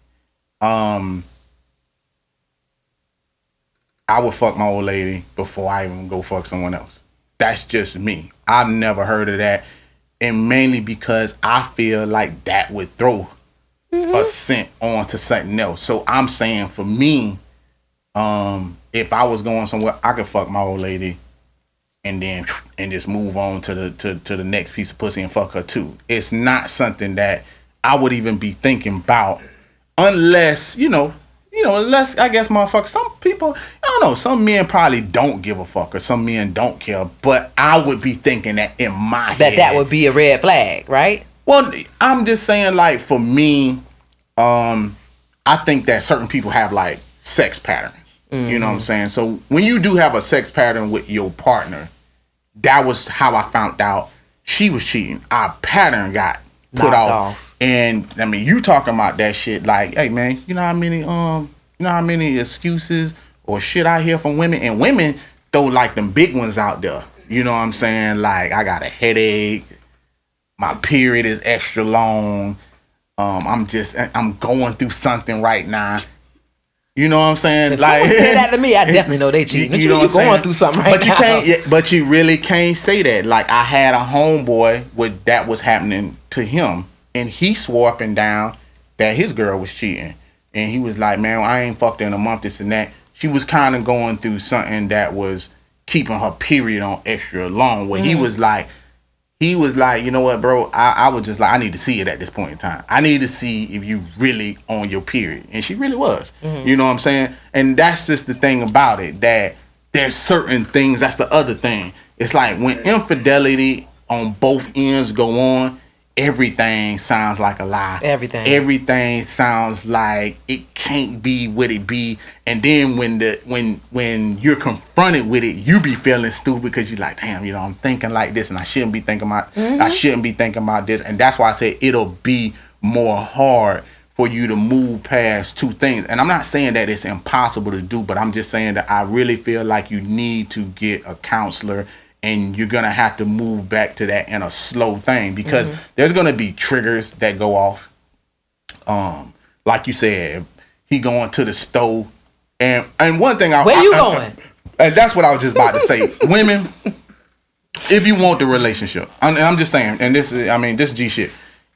I would fuck my old lady before I even go fuck someone else. That's just me. I've never heard of that. And mainly because I feel like that would throw a scent on to something else. So I'm saying for me, if I was going somewhere, I could fuck my old lady and just move on to the next piece of pussy and fuck her too. It's not something that I would even be thinking about unless, unless I guess motherfuckers, some people, I don't know, some men probably don't give a fuck or some men don't care, but I would be thinking that in my head. That would be a red flag, right? Well, I'm just saying, like, for me, I think that certain people have like sex patterns. You know what I'm saying? So when you do have a sex pattern with your partner, that was how I found out she was cheating. Our pattern got put off. And I mean, you talking about that shit like, hey man, you know how many excuses or shit I hear from women, and women throw like them big ones out there. You know what I'm saying? Like, I got a headache, my period is extra long, I'm going through something right now. You know what I'm saying? If like, someone said that to me, I definitely know they cheating. You know what I'm going through something right now. But you really can't say that. Like, I had a homeboy that was happening to him, and he swore up and down that his girl was cheating. And he was like, man, I ain't fucked her in a month, this and that. She was kind of going through something that was keeping her period on extra long, where he was like, you know what, bro? I was just like, I need to see it at this point in time. I need to see if you really on your period. And she really was. You know what I'm saying? And that's just the thing about it, that there's certain things, that's the other thing. It's like when infidelity on both ends go on, everything sounds like a lie. Everything sounds like it can't be what it be. And then when you're confronted with it, you be feeling stupid because you're like, damn, I'm thinking like this, and I shouldn't be thinking about this. And that's why I say it'll be more hard for you to move past 2 things. And I'm not saying that it's impossible to do, but I'm just saying that I really feel like you need to get a counselor and you're gonna have to move back to that in a slow thing because there's gonna be triggers that go off. Like you said, he going to the store, and one thing Where you going? And that's what I was just about to say. Women, if you want the relationship, and I'm just saying, and this G shit.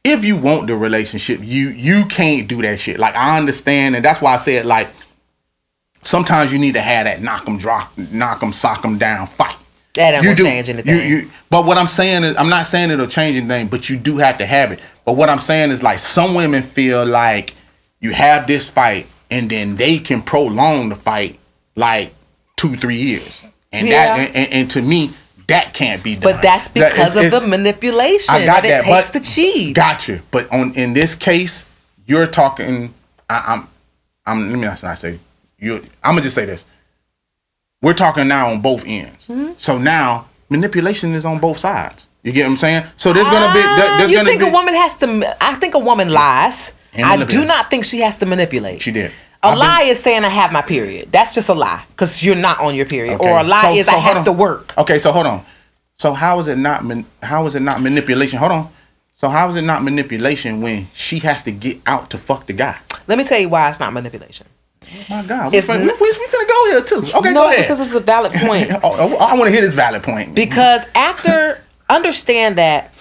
If you want the relationship, you can't do that shit. Like, I understand, and that's why I said, like, sometimes you need to have that knock 'em, sock 'em down fight. That ain't gonna change anything. But what I'm saying is, I'm not saying it'll change anything, but you do have to have it. But what I'm saying is, like, some women feel like you have this fight, and then they can prolong the fight like 2-3 years, and and to me, that can't be done. But that's because of the manipulation that it takes to cheat. Gotcha. But in this case, you're talking. Let me not say you. I'm gonna just say this. We're talking now on both ends. Mm-hmm. So now manipulation is on both sides. You get what I'm saying? So there's gonna be. A woman has to? I think a woman lies. I do not think she has to manipulate. She did. A lie is saying I have my period. That's just a lie because you're not on your period. Okay. Or a lie is I have to work. Okay, so hold on. So how is it not manipulation? Hold on. So how is it not manipulation when she has to get out to fuck the guy? Let me tell you why it's not manipulation. Oh my God, we finna go here too. Okay, go ahead. Because it's a valid point. I want to hear this valid point. Because understand that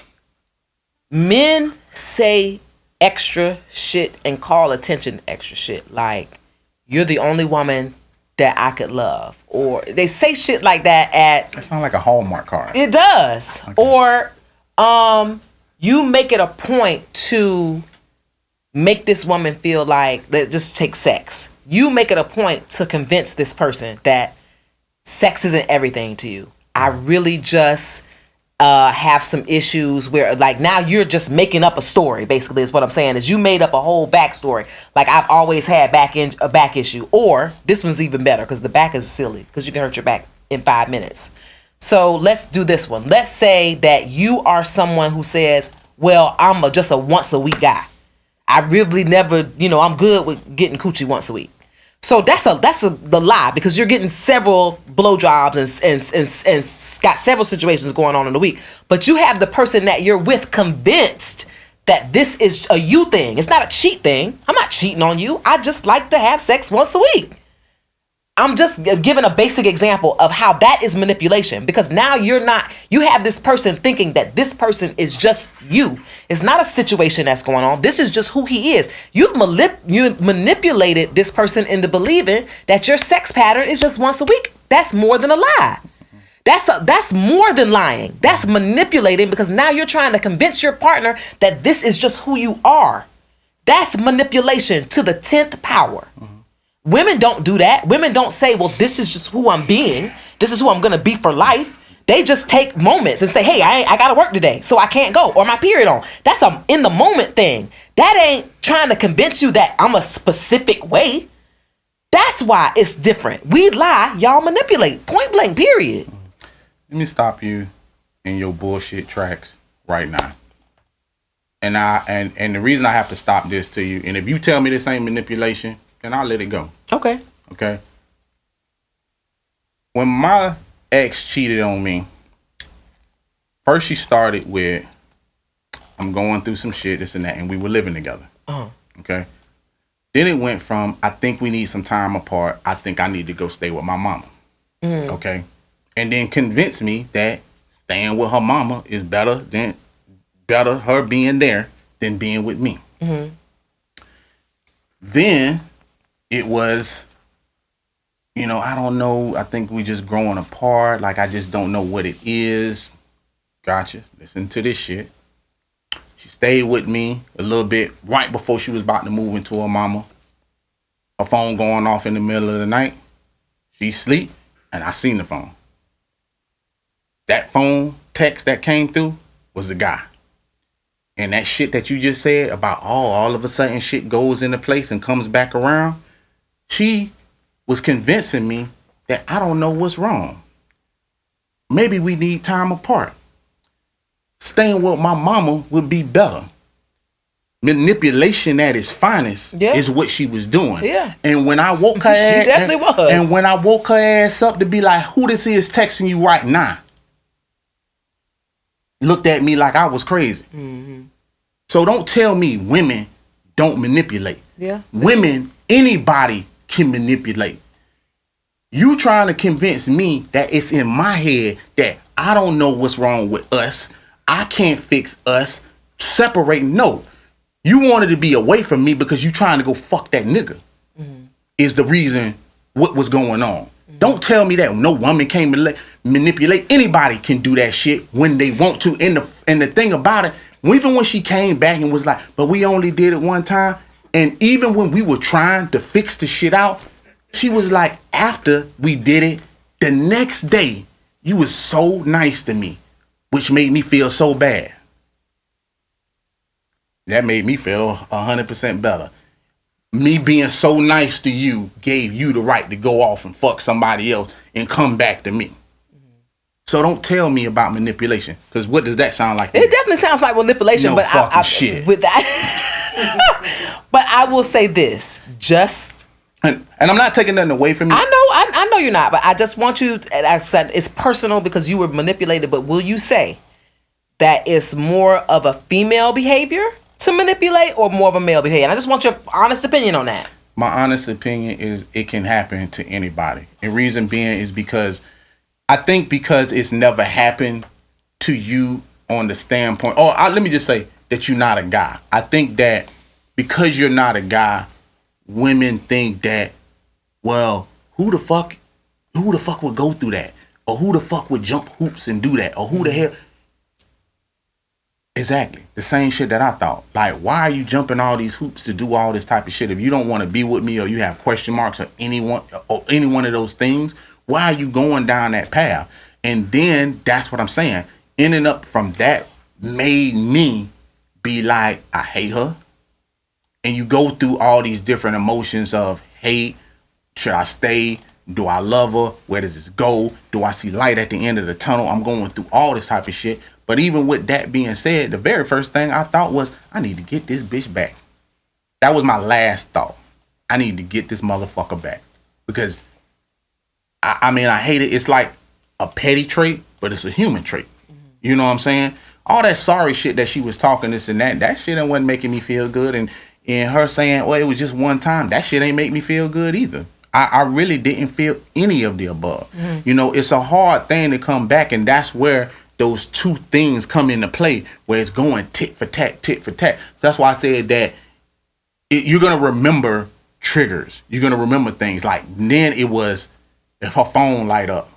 men say extra shit and call attention to extra shit. Like, you're the only woman that I could love. Or they say shit like that That sounds like a Hallmark card. It does. Okay. Or you make it a point to make this woman feel like, let's just take sex. You make it a point to convince this person that sex isn't everything to you. I really just have some issues where, like, now you're just making up a story, basically, is what I'm saying. Is you made up a whole backstory. Like, I've always had a back issue. Or, this one's even better, because the back is silly, because you can hurt your back in 5 minutes. So, let's do this one. Let's say that you are someone who says, well, I'm just a once a week guy. I really never, I'm good with getting coochie once a week. So that's the lie, because you're getting several blowjobs and got several situations going on in the week. But you have the person that you're with convinced that this is a you thing. It's not a cheat thing. I'm not cheating on you. I just like to have sex once a week. I'm just giving a basic example of how that is manipulation, because now you have this person thinking that this person is just you. It's not a situation that's going on. This is just who he is. You've manipulated this person into believing that your sex pattern is just once a week. That's more than a lie. That's more than lying. That's manipulating, because now you're trying to convince your partner that this is just who you are. That's manipulation to the 10th power. Mm-hmm. Women don't do that. Women don't say, well, this is just who I'm being. This is who I'm going to be for life. They just take moments and say, hey, I got to work today, so I can't go, or my period on. That's a in the moment thing. That ain't trying to convince you that I'm a specific way. That's why it's different. We lie, y'all manipulate. Point blank, period. Let me stop you in your bullshit tracks right now. And the reason I have to stop this to you, and if you tell me this ain't manipulation, then I'll let it go. Okay. When my ex cheated on me, first she started with, I'm going through some shit, this and that, and we were living together. Uh-huh. Okay. Then it went from, I think we need some time apart. I think I need to go stay with my mama. Mm. Okay. And then convince me that staying with her mama is better her being there than being with me. Mm-hmm. Then it was, I don't know. I think we just growing apart. Like, I just don't know what it is. Gotcha. Listen to this shit. She stayed with me a little bit right before she was about to move into her mama. Her phone going off in the middle of the night. She sleep, and I seen the phone. That phone text that came through was the guy. And that shit that you just said about all of a sudden shit goes into place and comes back around, she was convincing me that I don't know what's wrong. Maybe we need time apart. Staying with my mama would be better. Manipulation at its finest is what she was doing. Yeah. And when I woke her she definitely was. And when I woke her ass up to be like, who this is texting you right now? looked at me like I was crazy. So don't tell me women don't manipulate. Yeah. Women, anybody can manipulate. You trying to convince me that it's in my head that I don't know what's wrong with us. I can't fix us. Separate. No. You wanted to be away from me because you trying to go fuck that nigga. Is the reason what was going on. Don't tell me that no woman can't manipulate. Anybody can do that shit when they want to. And the thing about it, even when she came back and was like, but we only did it one time. And even when we were trying to fix the shit out, she was like, after we did it, the next day, you was so nice to me, which made me feel so bad. That made me feel 100% better. Me being so nice to you gave you the right to go off and fuck somebody else and come back to me. So don't tell me about manipulation, because what does that sound like? It definitely sounds like manipulation, No but fucking shit. with that. But I will say this, and I'm not taking nothing away from you. I know you're not, but I just want you. And I said it's personal because you were manipulated. But will you say that it's more of a female behavior to manipulate, or more of a male behavior? And I just want your honest opinion on that. My honest opinion is it can happen to anybody. And reason being is because I think because it's never happened to you on the standpoint, let me just say that you're not a guy. I think that because you're not a guy, women think that, well, who the fuck would go through that? Or who the fuck would jump hoops and do that? Or who the hell? Exactly. The same shit that I thought. Like, why are you jumping all these hoops to do all this type of shit? If you don't want to be with me, or you have question marks or any one of those things, why are you going down that path? And then that's what I'm saying. Ending up from that made me be like, I hate her. And you go through all these different emotions of hate. Should I stay? Do I love her? Where does this go? Do I see light at the end of the tunnel? I'm going through all this type of shit. But even with that being said, the very first thing I thought was, I need to get this bitch back. That was my last thought. I need to get this motherfucker back. Because, I mean, I hate it. It's like a petty trait, but it's a human trait. You know what I'm saying? All that sorry shit that she was talking, this and that shit wasn't making me feel good. And her saying, well, it was just one time, that shit ain't make me feel good either. I really didn't feel any of the above. You know, it's a hard thing to come back, and that's where those two things come into play, where it's going tit for tat, tit for tat. So that's why I said that you're going to remember triggers. You're going to remember things. Like, then it was, if her phone light up,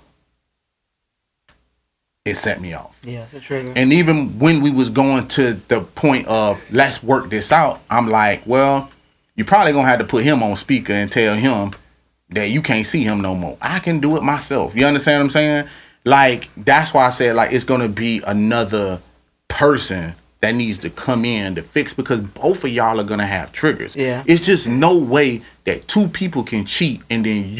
it set me off. Yeah, it's a trigger. And even when we was going to the point of, let's work this out, I'm like, well, you probably going to have to put him on speaker and tell him that you can't see him no more. I can do it myself. You understand what I'm saying? Like, that's why I said, like, it's going to be another person that needs to come in to fix, because both of y'all are going to have triggers. Yeah. It's just no way that two people can cheat, and then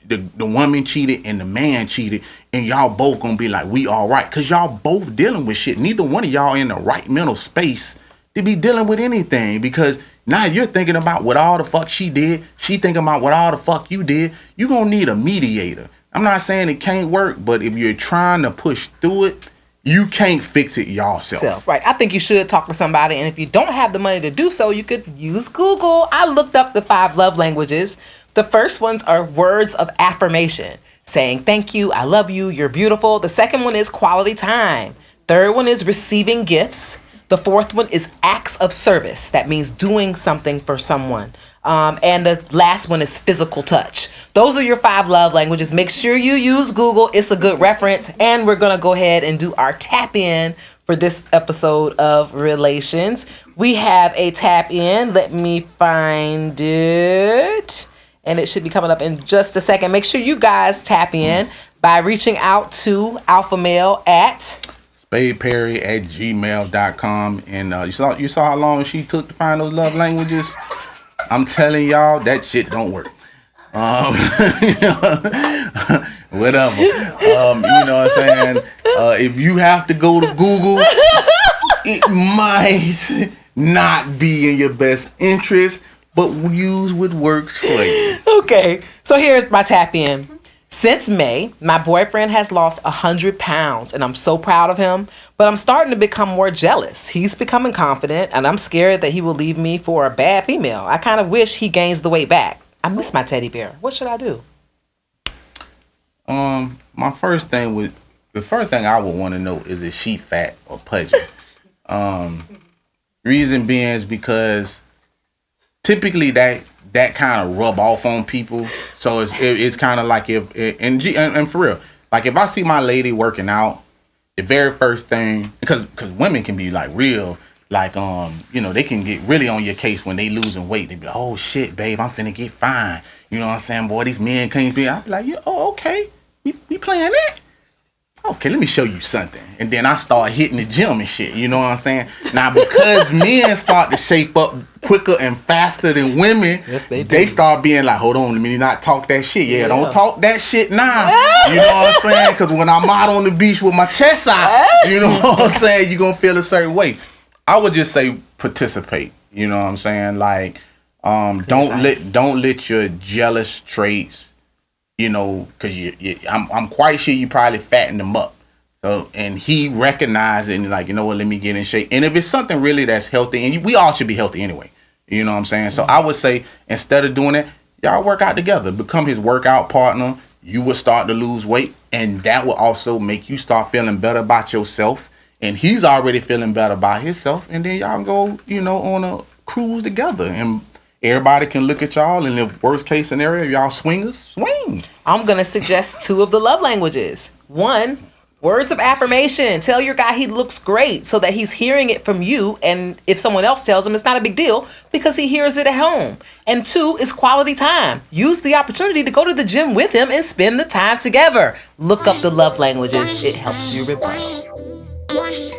the woman cheated and the man cheated, and y'all both going to be like, we all right. Because y'all both dealing with shit. Neither one of y'all in the right mental space to be dealing with anything, because now you're thinking about what all the fuck she did. She thinking about what all the fuck you did. You're going to need a mediator. I'm not saying it can't work, but if you're trying to push through it, you can't fix it yourself. Right. I think you should talk to somebody. And if you don't have the money to do so, you could use Google. I looked up the 5 love languages. The first ones are words of affirmation, saying thank you, I love you, you're beautiful. The second one is quality time. Third one is receiving gifts. The fourth one is acts of service. That means doing something for someone. And the last one is physical touch. Those are your 5 love languages. Make sure you use Google. It's a good reference. And we're going to go ahead and do our tap in for this episode of Relations. We have a tap in. Let me find it. And it should be coming up in just a second. Make sure you guys tap in by reaching out to Alpha Male at spadeperry@gmail.com. And you saw how long she took to find those love languages? I'm telling y'all, that shit don't work. Whatever. You know what I'm saying? If you have to go to Google, it might not be in your best interest, but use what works for you. Okay, so here's my tap in. Since May, my boyfriend has lost 100 pounds, and I'm so proud of him. But I'm starting to become more jealous. He's becoming confident, and I'm scared that he will leave me for a bad female. I kind of wish he gains the weight back. I miss my teddy bear. What should I do? The first thing I would want to know is she fat or pudgy? Reason being is because typically that kind of rub off on people. So it's kind of like and for real, like if I see my lady working out, the very first thing, because women can be like real, like they can get really on your case when they losing weight. They be like, oh shit, babe, I'm finna get fine. You know what I'm saying, boy? These men can't be. I be like, yeah, oh okay, we playing that. Okay, let me show you something. And then I start hitting the gym and shit. You know what I'm saying? Now, because men start to shape up quicker and faster than women, yes, they do. They start being like, hold on, let me not talk that shit. Yeah, don't talk that shit now. You know what I'm saying? Because when I'm out on the beach with my chest out, you know what I'm saying? You're going to feel a certain way. I would just say participate. You know what I'm saying? Like, don't let your jealous traits, because I'm quite sure you probably fattened him up. So, and he recognized it and like, you know what, let me get in shape. And if it's something really that's healthy, and we all should be healthy anyway, you know what I'm saying? So I would say, instead of doing it, y'all work out together, become his workout partner. You will start to lose weight, and that will also make you start feeling better about yourself. And he's already feeling better about himself. And then y'all go, on a cruise together, and everybody can look at y'all, and if worst case scenario, y'all swingers, swing. I'm going to suggest 2 of the love languages. 1, words of affirmation. Tell your guy he looks great so that he's hearing it from you. And if someone else tells him, it's not a big deal because he hears it at home. And 2 is quality time. Use the opportunity to go to the gym with him and spend the time together. Look up the love languages. It helps you rebuttal.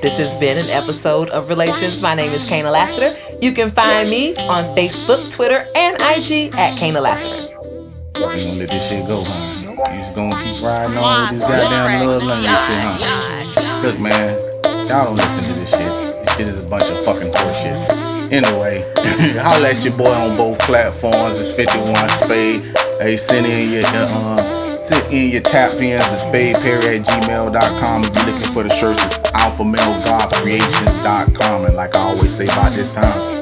This has been an episode of Relations. My name is Kayna Lassiter. You can find me on Facebook, Twitter, and IG at Kayna Lassiter. You gonna let this shit go, huh? You just gonna keep riding on with this goddamn love language shit, huh? Look, man, y'all don't listen to this shit. This shit is a bunch of fucking horseshit. Anyway, holla at your boy on both platforms. It's 51 Spade. Hey, send in your tap ins to spadeperry@gmail.com. If you're looking for the shirts, it's alphamalegodcreations.com. And like I always say about this time,